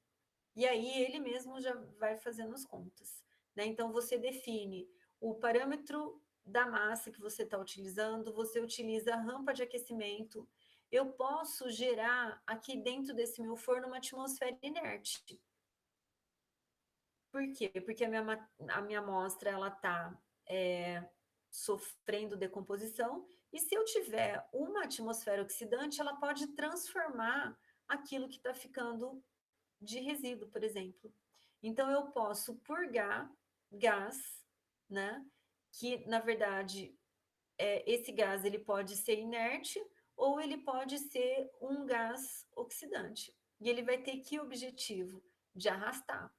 e aí ele mesmo já vai fazendo as contas, né? Então você define o parâmetro da massa que você está utilizando, você utiliza a rampa de aquecimento. Eu posso gerar aqui dentro desse meu forno uma atmosfera inerte. Por quê? Porque a minha amostra ela está sofrendo decomposição, e se eu tiver uma atmosfera oxidante, ela pode transformar aquilo que está ficando de resíduo, por exemplo. Então, eu posso purgar gás, né? Que, na verdade, esse gás ele pode ser inerte ou ele pode ser um gás oxidante. E ele vai ter que objetivo? De arrastar,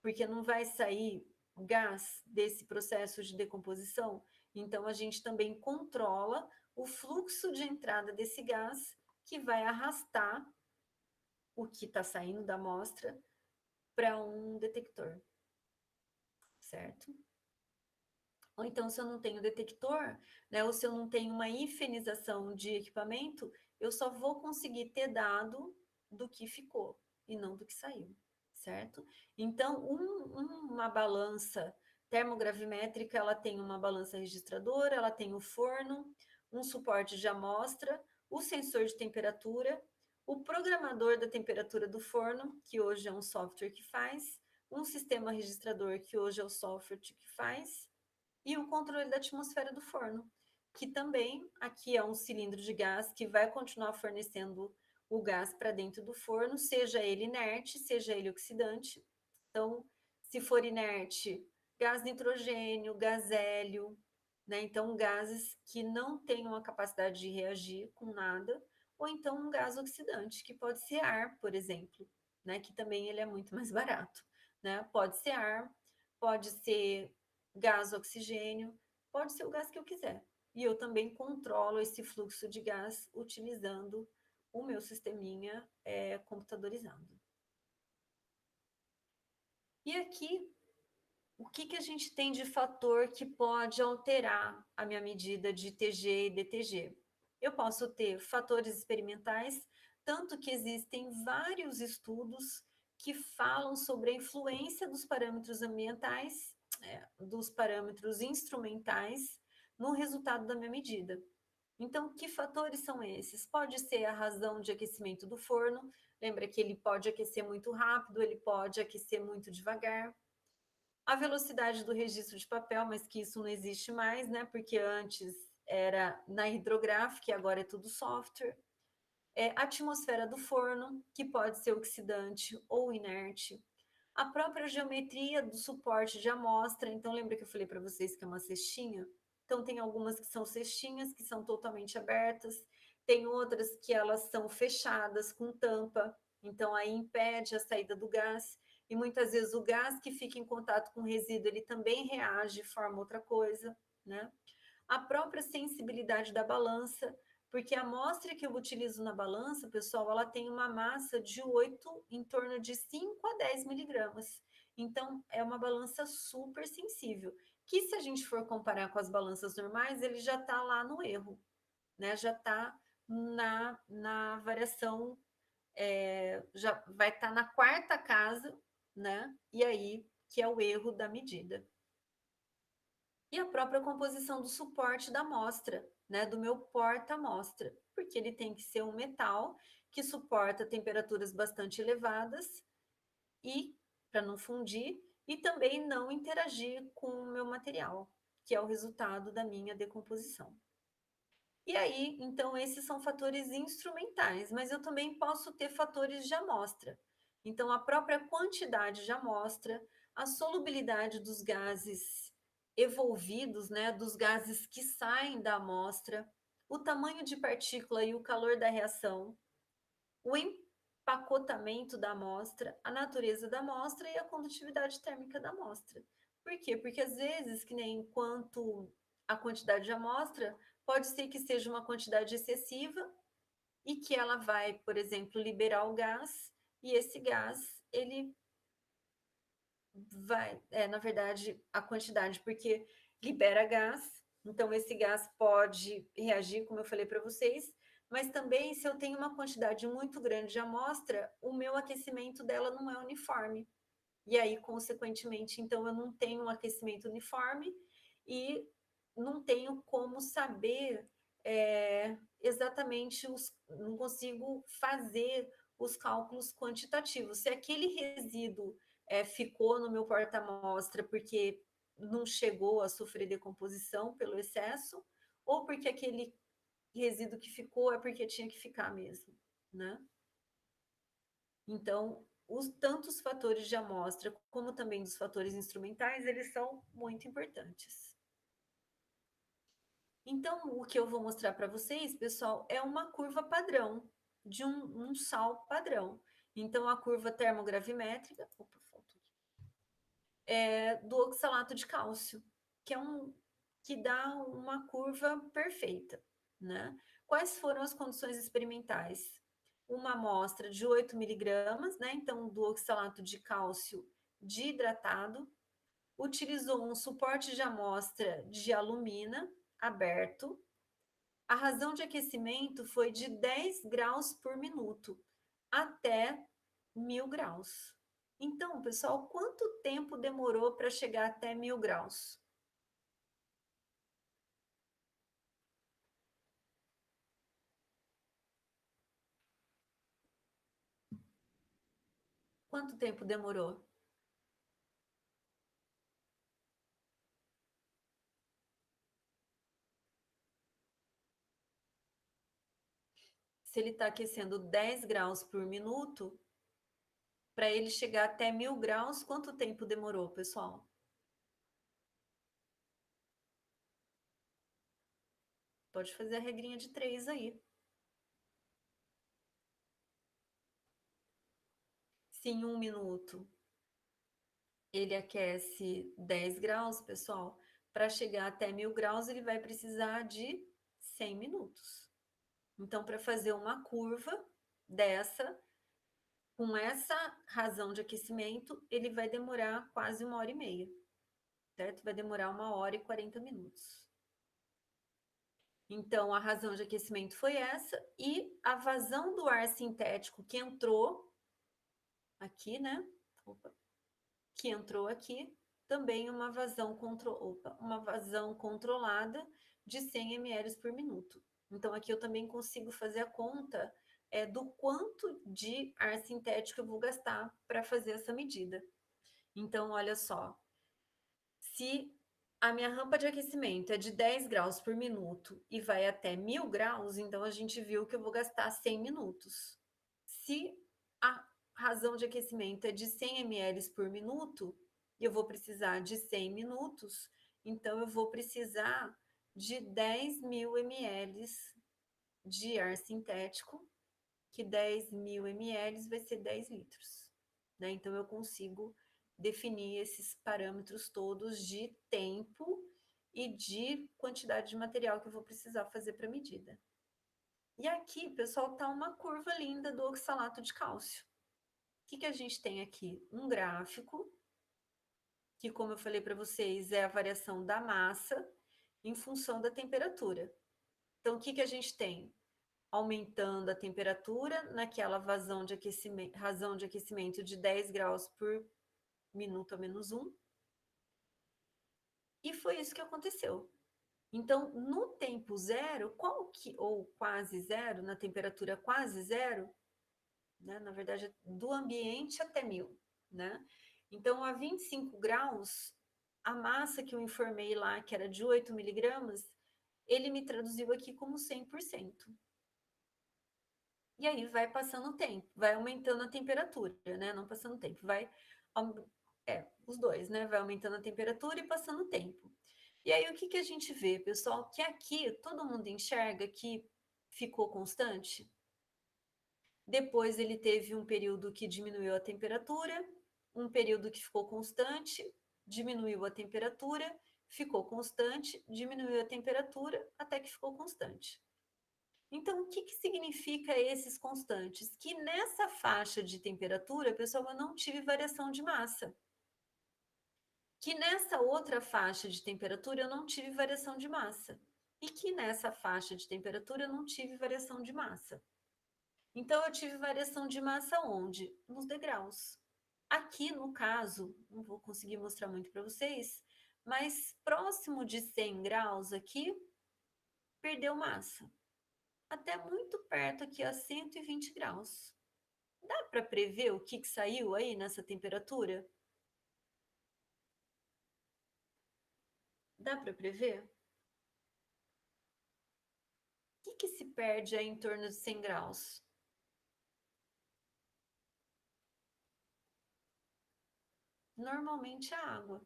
porque não vai sair gás desse processo de decomposição. Então, a gente também controla o fluxo de entrada desse gás que vai arrastar o que está saindo da amostra para um detector, certo? Ou então, se eu não tenho detector, né, ou se eu não tenho uma hifenização de equipamento, eu só vou conseguir ter dado do que ficou e não do que saiu, certo? Então, uma balança termogravimétrica, ela tem uma balança registradora, ela tem o forno, um suporte de amostra, o sensor de temperatura, o programador da temperatura do forno, que hoje é um software que faz, um sistema registrador, que hoje é o software que faz, e o controle da atmosfera do forno, que também aqui é um cilindro de gás que vai continuar fornecendo o gás para dentro do forno, seja ele inerte, seja ele oxidante. Então, se for inerte, gás nitrogênio, gás hélio, né? Então, gases que não tenham a capacidade de reagir com nada, ou então um gás oxidante, que pode ser ar, por exemplo, né? Que também ele é muito mais barato, né? Pode ser ar, pode ser gás oxigênio, pode ser o gás que eu quiser. E eu também controlo esse fluxo de gás utilizando o meu sisteminha computadorizado. E aqui, o que a gente tem de fator que pode alterar a minha medida de TG e DTG? Eu posso ter fatores experimentais, tanto que existem vários estudos que falam sobre a influência dos parâmetros ambientais, dos parâmetros instrumentais, no resultado da minha medida. Então, que fatores são esses? Pode ser a razão de aquecimento do forno, lembra que ele pode aquecer muito rápido, ele pode aquecer muito devagar. A velocidade do registro de papel, mas que isso não existe mais, né? Porque antes era na hidrográfica e agora é tudo software. A atmosfera do forno, que pode ser oxidante ou inerte. A própria geometria do suporte de amostra, então lembra que eu falei para vocês que é uma cestinha? Então tem algumas que são cestinhas, que são totalmente abertas, tem outras que elas são fechadas com tampa, então aí impede a saída do gás, e muitas vezes o gás que fica em contato com o resíduo, ele também reage e forma outra coisa, né? A própria sensibilidade da balança, porque a amostra que eu utilizo na balança, pessoal, ela tem uma massa de 8, em torno de 5 a 10 miligramas. Então, é uma balança super sensível, que se a gente for comparar com as balanças normais, ele já está lá no erro, né? Já está na variação, já vai estar na quarta casa, né? E aí, que é o erro da medida. E a própria composição do suporte da amostra, né, do meu porta-amostra, porque ele tem que ser um metal que suporta temperaturas bastante elevadas e para não fundir e também não interagir com o meu material, que é o resultado da minha decomposição. E aí, então, esses são fatores instrumentais, mas eu também posso ter fatores de amostra. Então, a própria quantidade de amostra, a solubilidade dos gases evolvidos, né, dos gases que saem da amostra, o tamanho de partícula e o calor da reação, o empacotamento da amostra, a natureza da amostra e a condutividade térmica da amostra. Por quê? Porque às vezes, que nem quanto a quantidade de amostra, pode ser que seja uma quantidade excessiva e que ela vai, por exemplo, liberar o gás, e esse gás, ele vai, na verdade, a quantidade, porque libera gás, então esse gás pode reagir, como eu falei para vocês, mas também se eu tenho uma quantidade muito grande de amostra, o meu aquecimento dela não é uniforme. E aí, consequentemente, então eu não tenho um aquecimento uniforme e não tenho como saber exatamente não consigo fazer os cálculos quantitativos. Se aquele resíduo ficou no meu porta-amostra porque não chegou a sofrer decomposição pelo excesso, ou porque aquele resíduo que ficou é porque tinha que ficar mesmo, né? Então, tanto os fatores de amostra como também dos fatores instrumentais, eles são muito importantes. Então, o que eu vou mostrar para vocês, pessoal, é uma curva padrão, de um sal padrão. Então, a curva termogravimétrica, do oxalato de cálcio, que dá uma curva perfeita, né? Quais foram as condições experimentais? Uma amostra de 8 miligramas, né? Então, do oxalato de cálcio desidratado, utilizou um suporte de amostra de alumina aberto. A razão de aquecimento foi de 10 graus por minuto até 1000 graus. Então, pessoal, quanto tempo demorou para chegar até 1000 graus? Quanto tempo demorou? Se ele está aquecendo 10 graus por minuto, para ele chegar até 1000 graus, quanto tempo demorou, pessoal? Pode fazer a regrinha de 3 aí. Se em 1 minuto ele aquece 10 graus, pessoal, para chegar até 1000 graus, ele vai precisar de 100 minutos. Então, para fazer uma curva dessa, com essa razão de aquecimento, ele vai demorar quase 1h30, certo? Vai demorar 1h40 minutos. Então, a razão de aquecimento foi essa, e a vazão do ar sintético que entrou aqui, né? Opa, que entrou aqui, também uma vazão, uma vazão controlada de 100 ml por minuto. Então, aqui eu também consigo fazer a conta do quanto de ar sintético eu vou gastar para fazer essa medida. Então, olha só, se a minha rampa de aquecimento é de 10 graus por minuto e vai até 1000 graus, então a gente viu que eu vou gastar 100 minutos. Se a razão de aquecimento é de 100 ml por minuto, e eu vou precisar de 100 minutos, então eu vou precisar de 10.000 ml de ar sintético, que 10.000 ml vai ser 10 litros. Né? Então, eu consigo definir esses parâmetros todos de tempo e de quantidade de material que eu vou precisar fazer para a medida. E aqui, pessoal, está uma curva linda do oxalato de cálcio. O que a gente tem aqui? Um gráfico, que, como eu falei para vocês, é a variação da massa em função da temperatura. Então, o que a gente tem? Aumentando a temperatura naquela razão de aquecimento de 10 graus por minuto a menos 1. E foi isso que aconteceu. Então, no tempo zero, ou quase zero, na temperatura quase zero, né, na verdade, do ambiente até 1000, né? Então, a 25 graus, a massa que eu informei lá, que era de 8 miligramas, ele me traduziu aqui como 100%. E aí vai passando o tempo, vai aumentando a temperatura, né? Não passando o tempo, os dois, né? Vai aumentando a temperatura e passando o tempo. E aí o que a gente vê, pessoal? Que aqui todo mundo enxerga que ficou constante. Depois ele teve um período que diminuiu a temperatura, um período que ficou constante, diminuiu a temperatura, ficou constante, diminuiu a temperatura, até que ficou constante. Então, o que significa esses constantes? Que nessa faixa de temperatura, pessoal, eu não tive variação de massa. Que nessa outra faixa de temperatura eu não tive variação de massa. E que nessa faixa de temperatura eu não tive variação de massa. Então, eu tive variação de massa onde? Nos degraus. Aqui, no caso, não vou conseguir mostrar muito para vocês, mas próximo de 100 graus aqui, perdeu massa. Até muito perto aqui, a 120 graus. Dá para prever o que saiu aí nessa temperatura? Dá para prever? O que se perde aí em torno de 100 graus? Normalmente a água.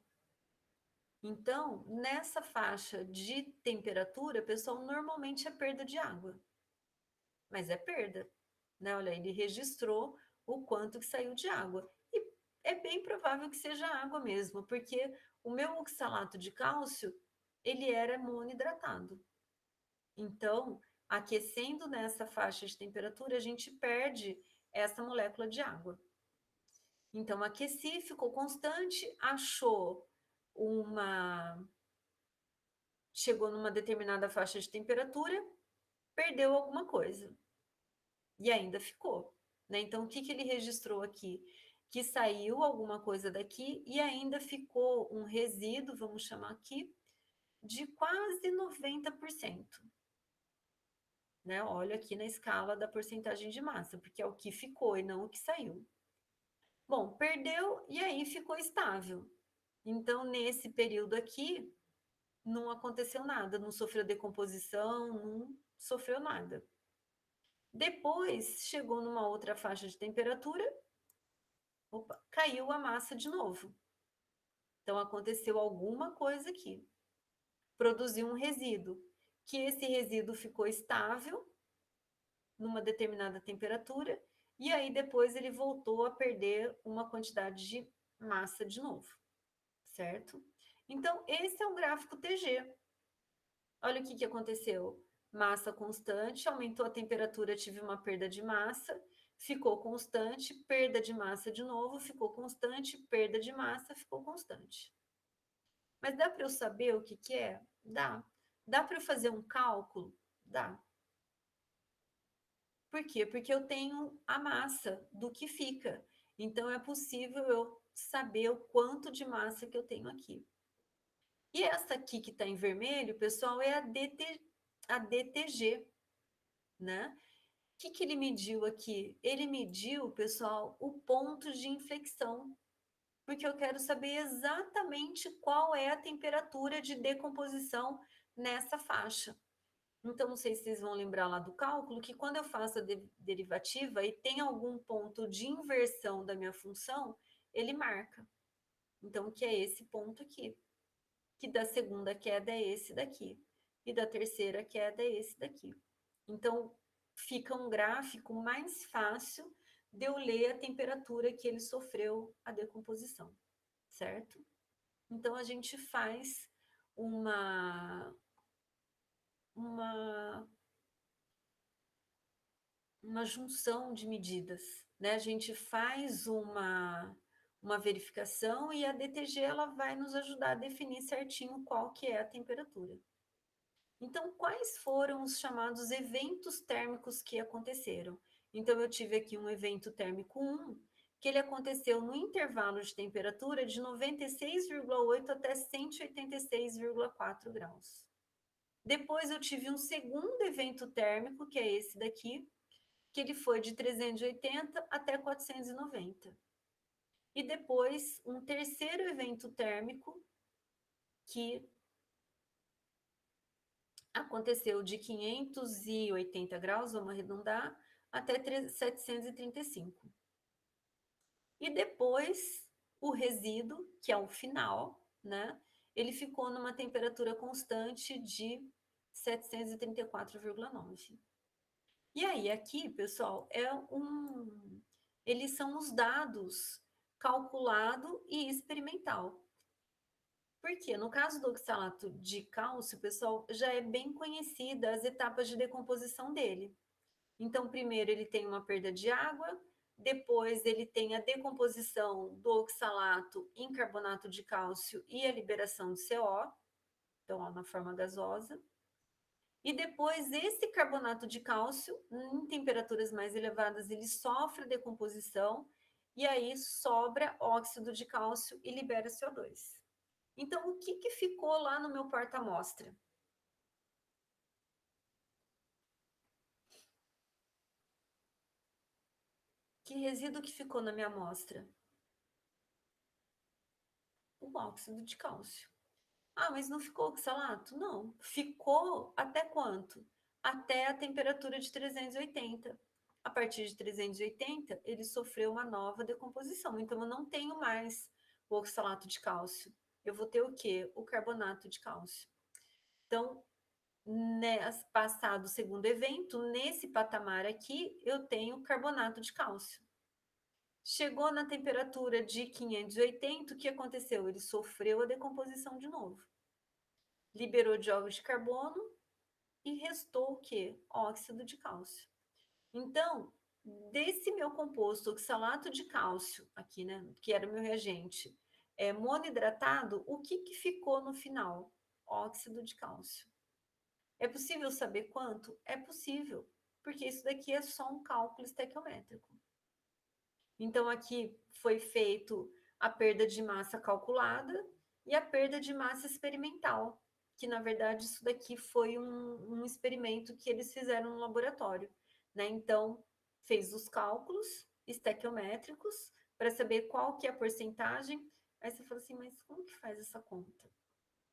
Então, nessa faixa de temperatura, pessoal, normalmente é perda de água. Mas é perda, né? Olha, ele registrou o quanto que saiu de água. E é bem provável que seja água mesmo, porque o meu oxalato de cálcio, ele era monohidratado. Então, aquecendo nessa faixa de temperatura, a gente perde essa molécula de água. Então, aqueci, ficou constante, chegou numa determinada faixa de temperatura, perdeu alguma coisa. E ainda ficou, né? Então, o que ele registrou aqui? Que saiu alguma coisa daqui e ainda ficou um resíduo, vamos chamar aqui, de quase 90%. Né? Olha aqui na escala da porcentagem de massa, porque é o que ficou e não o que saiu. Bom, perdeu e aí ficou estável. Então, nesse período aqui, não aconteceu nada, não sofreu decomposição, não sofreu nada. Depois, chegou numa outra faixa de temperatura, caiu a massa de novo. Então, aconteceu alguma coisa aqui. Produziu um resíduo, que esse resíduo ficou estável numa determinada temperatura, e aí depois ele voltou a perder uma quantidade de massa de novo, certo? Então, esse é o gráfico TG. Olha o que aconteceu. Massa constante, aumentou a temperatura, tive uma perda de massa, ficou constante, perda de massa de novo, ficou constante, perda de massa, ficou constante. Mas dá para eu saber o que é? Dá. Dá para eu fazer um cálculo? Dá. Por quê? Porque eu tenho a massa do que fica. Então, é possível eu saber o quanto de massa que eu tenho aqui. E essa aqui que está em vermelho, pessoal, é a DTG, né? O que ele mediu aqui? Ele mediu, pessoal, o ponto de inflexão, porque eu quero saber exatamente qual é a temperatura de decomposição nessa faixa. Então, não sei se vocês vão lembrar lá do cálculo, que quando eu faço a derivativa e tem algum ponto de inversão da minha função, ele marca. Então, que é esse ponto aqui. Que da segunda queda é esse daqui. E da terceira queda é esse daqui. Então, fica um gráfico mais fácil de eu ler a temperatura que ele sofreu a decomposição, certo? Então, a gente faz uma, uma, uma junção de medidas, né? A gente faz uma verificação e a DTG ela vai nos ajudar a definir certinho qual que é a temperatura. Então, quais foram os chamados eventos térmicos que aconteceram? Então, eu tive aqui um evento térmico 1, que ele aconteceu no intervalo de temperatura de 96,8 até 186,4 graus. Depois, eu tive um segundo evento térmico, que é esse daqui, que ele foi de 380 até 490. E depois, um terceiro evento térmico, que aconteceu de 580 graus, vamos arredondar, até 735. E depois, o resíduo, que é o final, né? Ele ficou numa temperatura constante de 734,9. E aí, aqui, pessoal, eles são os dados calculado e experimental. Porque no caso do oxalato de cálcio, pessoal, já é bem conhecida as etapas de decomposição dele. Então, primeiro ele tem uma perda de água, depois ele tem a decomposição do oxalato em carbonato de cálcio e a liberação de CO, então ó, na forma gasosa. E depois esse carbonato de cálcio, em temperaturas mais elevadas, ele sofre decomposição e aí sobra óxido de cálcio e libera CO2. Então, o que, que ficou lá no meu porta-amostra? Que resíduo que ficou na minha amostra? O óxido de cálcio. Ah, mas não ficou oxalato? Não. Ficou até quanto? Até a temperatura de 380. A partir de 380, ele sofreu uma nova decomposição. Então, eu não tenho mais o oxalato de cálcio. Eu vou ter o quê? O carbonato de cálcio. Então, passado o segundo evento, nesse patamar aqui, eu tenho carbonato de cálcio. Chegou na temperatura de 580, o que aconteceu? Ele sofreu a decomposição de novo. Liberou dióxido de carbono e restou o quê? Óxido de cálcio. Então, desse meu composto oxalato de cálcio, aqui, né, que era o meu reagente, monohidratado, o que, que ficou no final? Óxido de cálcio. É possível saber quanto? É possível, porque isso daqui é só um cálculo estequiométrico. Então, aqui foi feito a perda de massa calculada e a perda de massa experimental, que na verdade isso daqui foi um experimento que eles fizeram no laboratório, né? Então, fez os cálculos estequiométricos para saber qual que é a porcentagem. Aí você fala assim, mas como que faz essa conta?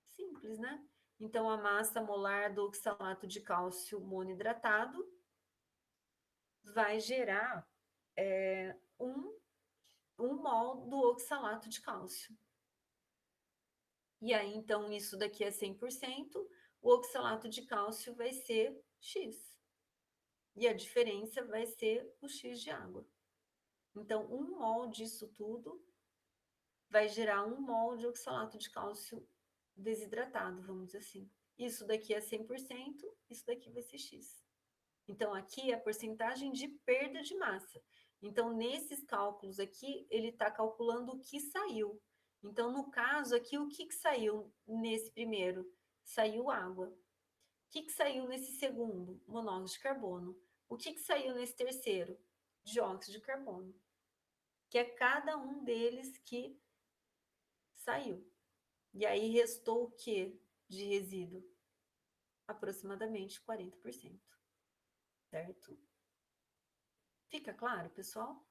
Simples, né? Então, a massa molar do oxalato de cálcio monohidratado vai gerar um mol do oxalato de cálcio. E aí, então, isso daqui é 100%, o oxalato de cálcio vai ser X. E a diferença vai ser o X de água. Então, 1 mol disso tudo vai gerar 1 mol de oxalato de cálcio desidratado, vamos dizer assim. Isso daqui é 100%, isso daqui vai ser X. Então, aqui é a porcentagem de perda de massa. Então, nesses cálculos aqui, ele está calculando o que saiu. Então, no caso aqui, o que, que saiu nesse primeiro? Saiu água. O que, que saiu nesse segundo? Monóxido de carbono. O que, que saiu nesse terceiro? Dióxido de carbono. Que é cada um deles que saiu. E aí restou o que de resíduo? Aproximadamente 40%. Certo? Fica claro, pessoal?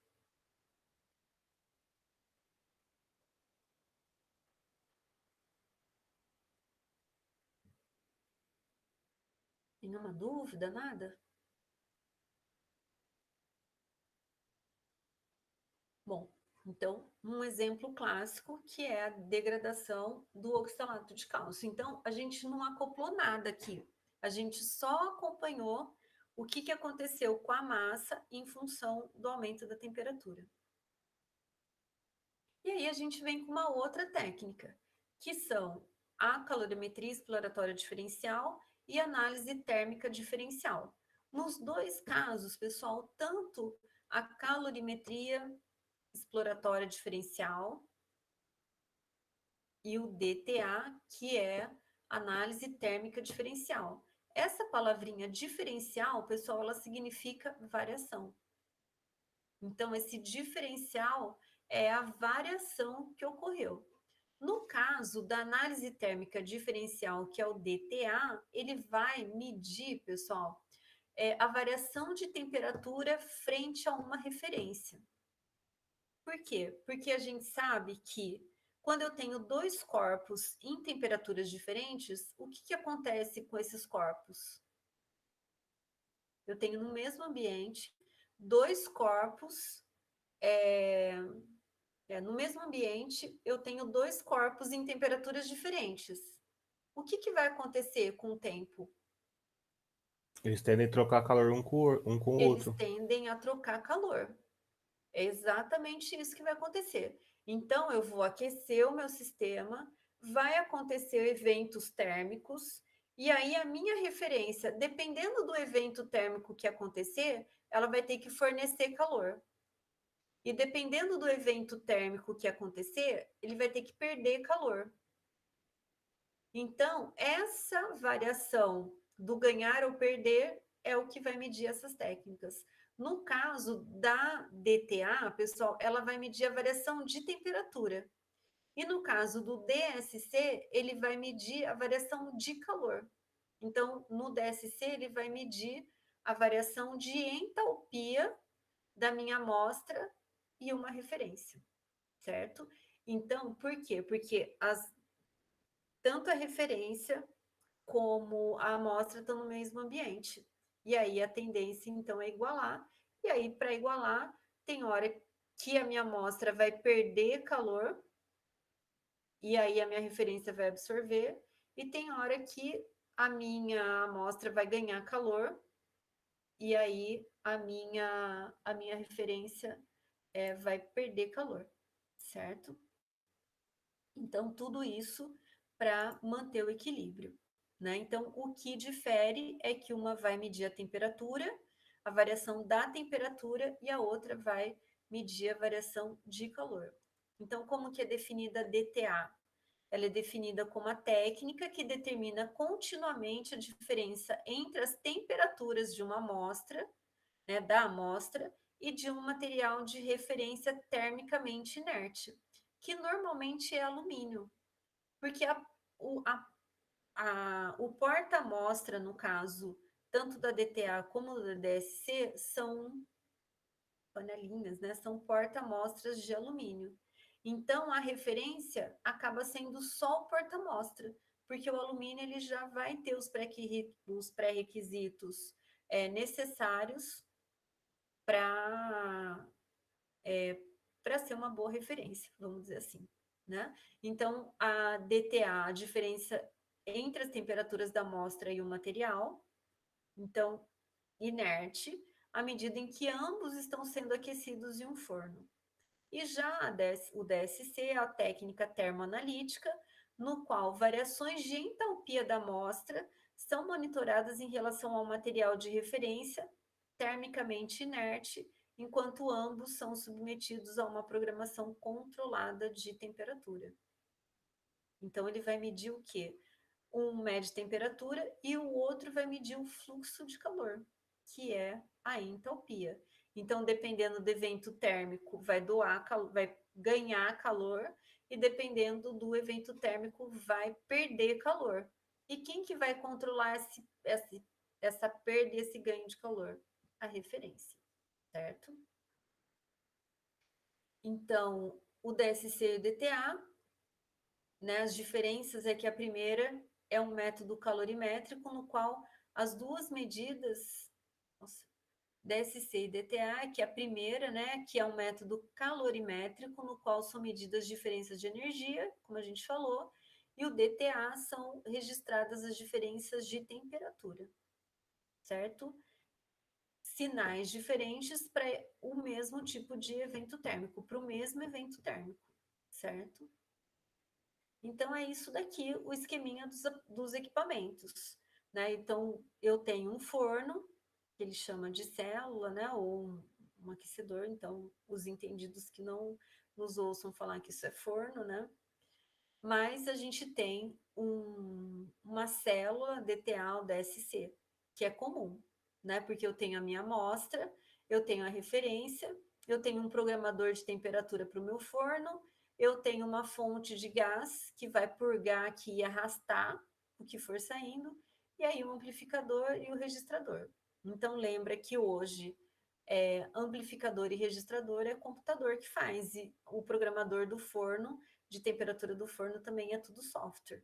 Nenhuma dúvida, nada? Bom, então, um exemplo clássico que é a degradação do oxalato de cálcio. Então, a gente não acoplou nada aqui. A gente só acompanhou o que aconteceu com a massa em função do aumento da temperatura. E aí a gente vem com uma outra técnica, que são a calorimetria exploratória diferencial e análise térmica diferencial. Nos dois casos, pessoal, tanto a calorimetria exploratória diferencial e o DTA, que é análise térmica diferencial. Essa palavrinha diferencial, pessoal, ela significa variação. Então, esse diferencial é a variação que ocorreu. No caso da análise térmica diferencial, que é o DTA, ele vai medir, pessoal, a variação de temperatura frente a uma referência. Por quê? Porque a gente sabe que quando eu tenho dois corpos em temperaturas diferentes, o que acontece com esses corpos? Eu tenho no mesmo ambiente dois corpos, no mesmo ambiente eu tenho dois corpos em temperaturas diferentes. O que vai acontecer com o tempo? Eles tendem a trocar calor um com o Eles outro. tendem a trocar calor. É exatamente isso que vai acontecer. Então, eu vou aquecer o meu sistema, vai acontecer eventos térmicos, e aí a minha referência, dependendo do evento térmico que acontecer, ela vai ter que fornecer calor. E dependendo do evento térmico que acontecer, ele vai ter que perder calor. Então, essa variação do ganhar ou perder é o que vai medir essas técnicas. No caso da DTA, pessoal, ela vai medir a variação de temperatura. E no caso do DSC, ele vai medir a variação de calor. Então, no DSC, ele vai medir a variação de entalpia da minha amostra e uma referência, certo? Então, por quê? Porque tanto a referência como a amostra estão no mesmo ambiente. E aí a tendência, então, é igualar. E aí, para igualar, tem hora que a minha amostra vai perder calor, e aí a minha referência vai absorver, e tem hora que a minha amostra vai ganhar calor, e aí a minha referência vai perder calor, certo? Então, tudo isso para manter o equilíbrio, né? Então, o que difere é que uma vai medir a temperatura, a variação da temperatura, e a outra vai medir a variação de calor. Então, como que é definida a DTA? Ela é definida como a técnica que determina continuamente a diferença entre as temperaturas de uma amostra, né, da amostra, e de um material de referência termicamente inerte, que normalmente é alumínio, porque o porta-amostra, no caso, tanto da DTA como da DSC, são panelinhas, né? São porta-amostras de alumínio. Então, a referência acaba sendo só o porta-amostra, porque o alumínio ele já vai ter os pré-requisitos necessários para ser uma boa referência, vamos dizer assim, né? Então, a DTA, a diferença entre as temperaturas da amostra e o material, então, inerte, à medida em que ambos estão sendo aquecidos em um forno. E já o DSC é a técnica termoanalítica, no qual variações de entalpia da amostra são monitoradas em relação ao material de referência termicamente inerte, enquanto ambos são submetidos a uma programação controlada de temperatura. Então, ele vai medir o quê? Um mede temperatura e o outro vai medir o fluxo de calor, que é a entalpia. Então, dependendo do evento térmico, vai ganhar calor, e dependendo do evento térmico, vai perder calor. E quem que vai controlar essa perda e esse ganho de calor? A referência, certo? Então, o DSC e o DTA, né, as diferenças é que a primeira é um método calorimétrico no qual as duas medidas, nossa, DSC e DTA, que é a primeira, né, que é um método calorimétrico, no qual são medidas as diferenças de energia, como a gente falou, e o DTA são registradas as diferenças de temperatura, certo? Sinais diferentes para o mesmo tipo de evento térmico, para o mesmo evento térmico, certo? Então, é isso daqui, o esqueminha dos equipamentos, né? Então, eu tenho um forno, que ele chama de célula, né? Ou um aquecedor, então, os entendidos que não nos ouçam falar que isso é forno, né? Mas a gente tem uma célula DTA ou DSC, que é comum, né? Porque eu tenho a minha amostra, eu tenho a referência, eu tenho um programador de temperatura para o meu forno, eu tenho uma fonte de gás que vai purgar aqui e arrastar o que for saindo, e aí o amplificador e o registrador. Então, lembra que hoje amplificador e registrador é computador que faz, e o programador do forno, de temperatura do forno, também é tudo software,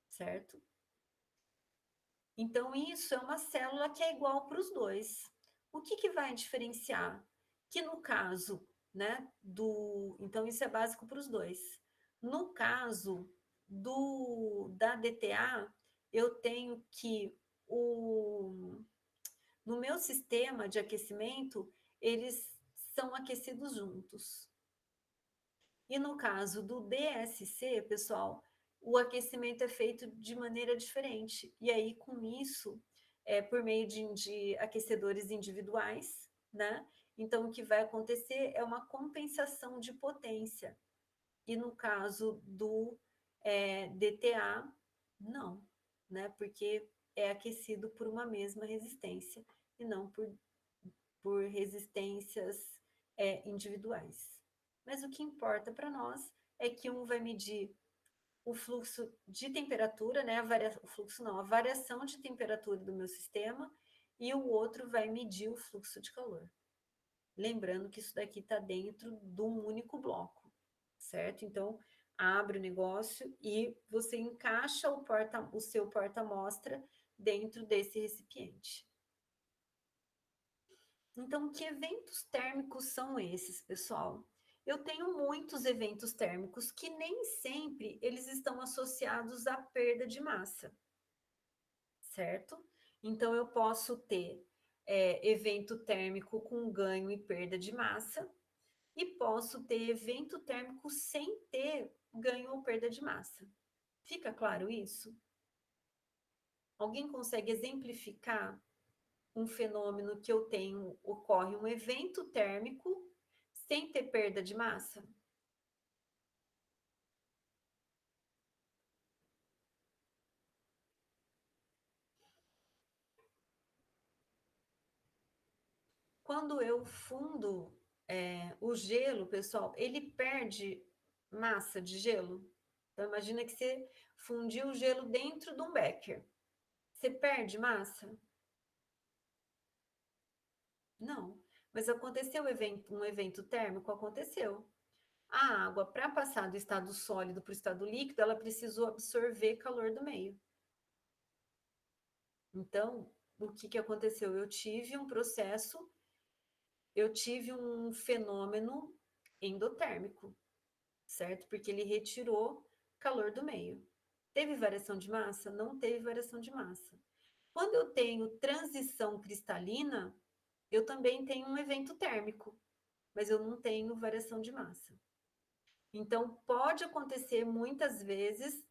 certo? Então, isso é uma célula que é igual para os dois. O que vai diferenciar? Que no caso, né, Então, isso é básico para os dois. No caso da DTA, eu tenho que no meu sistema de aquecimento, eles são aquecidos juntos. E no caso do DSC, pessoal, o aquecimento é feito de maneira diferente. E aí, com isso, por meio de aquecedores individuais, né? Então, o que vai acontecer é uma compensação de potência. E no caso do DTA, não, né? Porque é aquecido por uma mesma resistência e não por resistências individuais. Mas o que importa para nós é que um vai medir o fluxo de temperatura, né? A variação de temperatura do meu sistema, e o outro vai medir o fluxo de calor. Lembrando que isso daqui está dentro de um único bloco, certo? Então, abre o negócio e você encaixa o seu porta-amostra dentro desse recipiente. Então, que eventos térmicos são esses, pessoal? Eu tenho muitos eventos térmicos que nem sempre eles estão associados à perda de massa, certo? Então, eu posso ter evento térmico com ganho e perda de massa, e posso ter evento térmico sem ter ganho ou perda de massa. Fica claro isso? Alguém consegue exemplificar um fenômeno que eu tenho, ocorre um evento térmico sem ter perda de massa? Quando eu fundo o gelo, pessoal, ele perde massa de gelo. Então, imagina que você fundiu o gelo dentro de um becker. Você perde massa? Não. Mas aconteceu um evento térmico? Aconteceu. A água, para passar do estado sólido para o estado líquido, ela precisou absorver calor do meio. Então, o que aconteceu? Eu tive um fenômeno endotérmico, certo? Porque ele retirou calor do meio. Teve variação de massa? Não teve variação de massa. Quando eu tenho transição cristalina, eu também tenho um evento térmico, mas eu não tenho variação de massa. Então, pode acontecer muitas vezes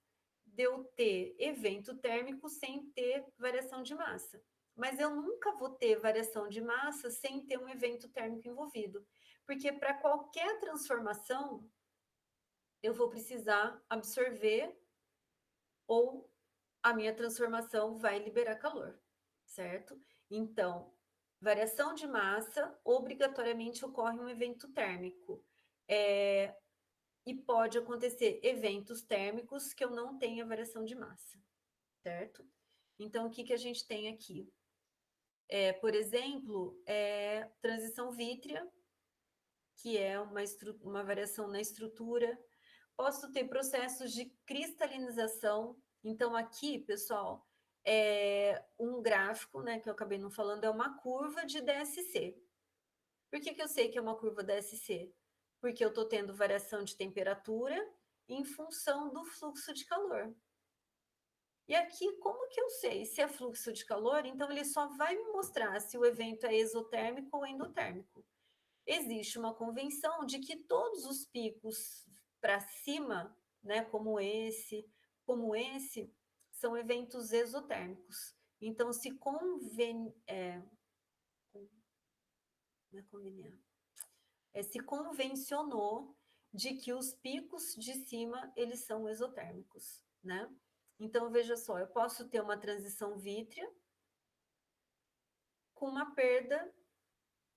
de eu ter evento térmico sem ter variação de massa. Mas eu nunca vou ter variação de massa sem ter um evento térmico envolvido. Porque para qualquer transformação, eu vou precisar absorver ou a minha transformação vai liberar calor, certo? Então, variação de massa, obrigatoriamente ocorre um evento térmico. E pode acontecer eventos térmicos que eu não tenha variação de massa, certo? Então, o que a gente tem aqui? Por exemplo, transição vítrea, que é uma variação na estrutura. Posso ter processos de cristalinização. Então, aqui, pessoal, um gráfico, né, que eu acabei não falando, é uma curva de DSC. Por que eu sei que é uma curva DSC? Porque eu estou tendo variação de temperatura em função do fluxo de calor. E aqui, como que eu sei se é fluxo de calor? Então, ele só vai me mostrar se o evento é exotérmico ou endotérmico. Existe uma convenção de que todos os picos para cima, né, como esse, são eventos exotérmicos. Então, se convencionou de que os picos de cima eles são exotérmicos, né? Então, veja só, eu posso ter uma transição vítrea com uma perda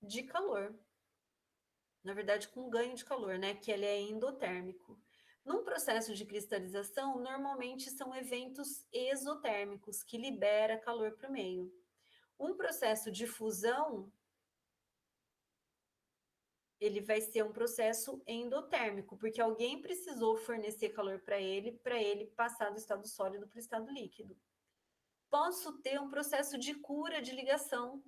de calor. Na verdade, com ganho de calor, né? Que ele é endotérmico. Num processo de cristalização, normalmente são eventos exotérmicos, que libera calor para o meio. Um processo de fusão, ele vai ser um processo endotérmico, porque alguém precisou fornecer calor para ele passar do estado sólido para o estado líquido. Posso ter um processo de cura de ligação,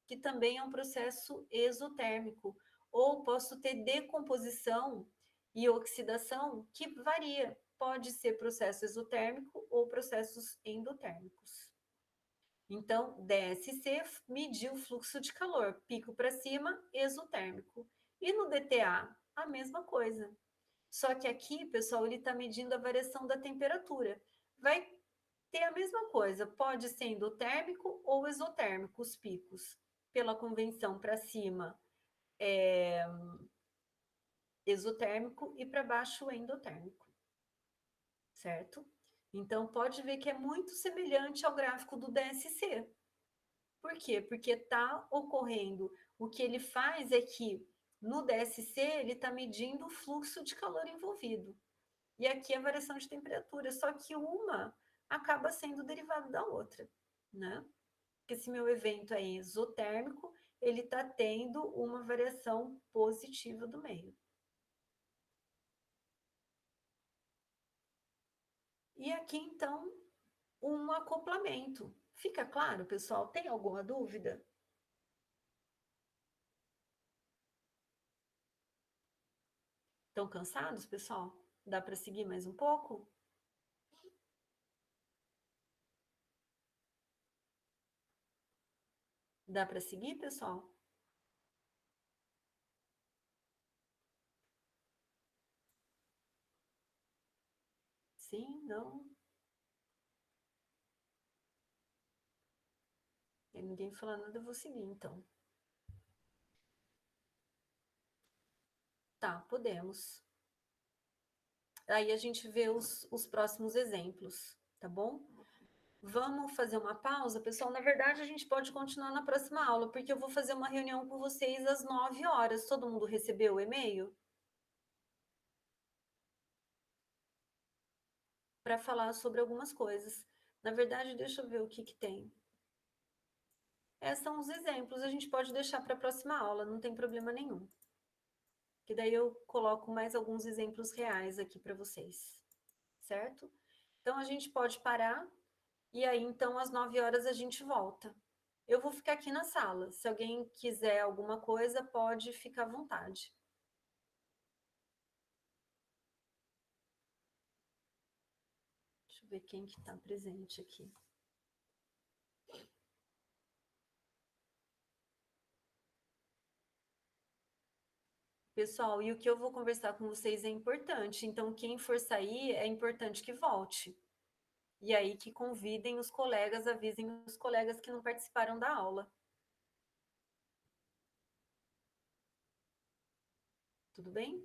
que também é um processo exotérmico, ou posso ter decomposição e oxidação, que varia, pode ser processo exotérmico ou processos endotérmicos. Então, DSC mediu o fluxo de calor, pico para cima, exotérmico. E no DTA, a mesma coisa. Só que aqui, pessoal, ele está medindo a variação da temperatura. Vai ter a mesma coisa, pode ser endotérmico ou exotérmico os picos. Pela convenção para cima é exotérmico e para baixo endotérmico, certo? Então pode ver que é muito semelhante ao gráfico do DSC. Por quê? Porque está ocorrendo, o que ele faz é que no DSC ele está medindo o fluxo de calor envolvido. E aqui a variação de temperatura, só que uma acaba sendo derivada da outra, né? Porque se meu evento é exotérmico, ele está tendo uma variação positiva do meio. E aqui, então, um acoplamento. Fica claro, pessoal? Tem alguma dúvida? Estão cansados, pessoal? Dá para seguir mais um pouco? Dá para seguir, pessoal? Sim, não? E ninguém falando nada, eu vou seguir, então. Tá, podemos. Aí a gente vê os próximos exemplos, tá bom? Vamos fazer uma pausa, pessoal? Na verdade, a gente pode continuar na próxima aula, porque eu vou fazer uma reunião com vocês às 9 horas. Todo mundo recebeu o e-mail? Para falar sobre algumas coisas. Na verdade, deixa eu ver o que que tem. Esses são os exemplos, a gente pode deixar para a próxima aula, não tem problema nenhum. Que daí eu coloco mais alguns exemplos reais aqui para vocês, certo? Então, a gente pode parar e aí, então, às 9 horas a gente volta. Eu vou ficar aqui na sala. Se alguém quiser alguma coisa, pode ficar à vontade. Deixa eu ver quem que está presente aqui. Pessoal, e o que eu vou conversar com vocês é importante. Então, quem for sair, é importante que volte. E aí que convidem os colegas, avisem os colegas que não participaram da aula. Tudo bem?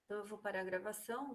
Então, eu vou parar a gravação.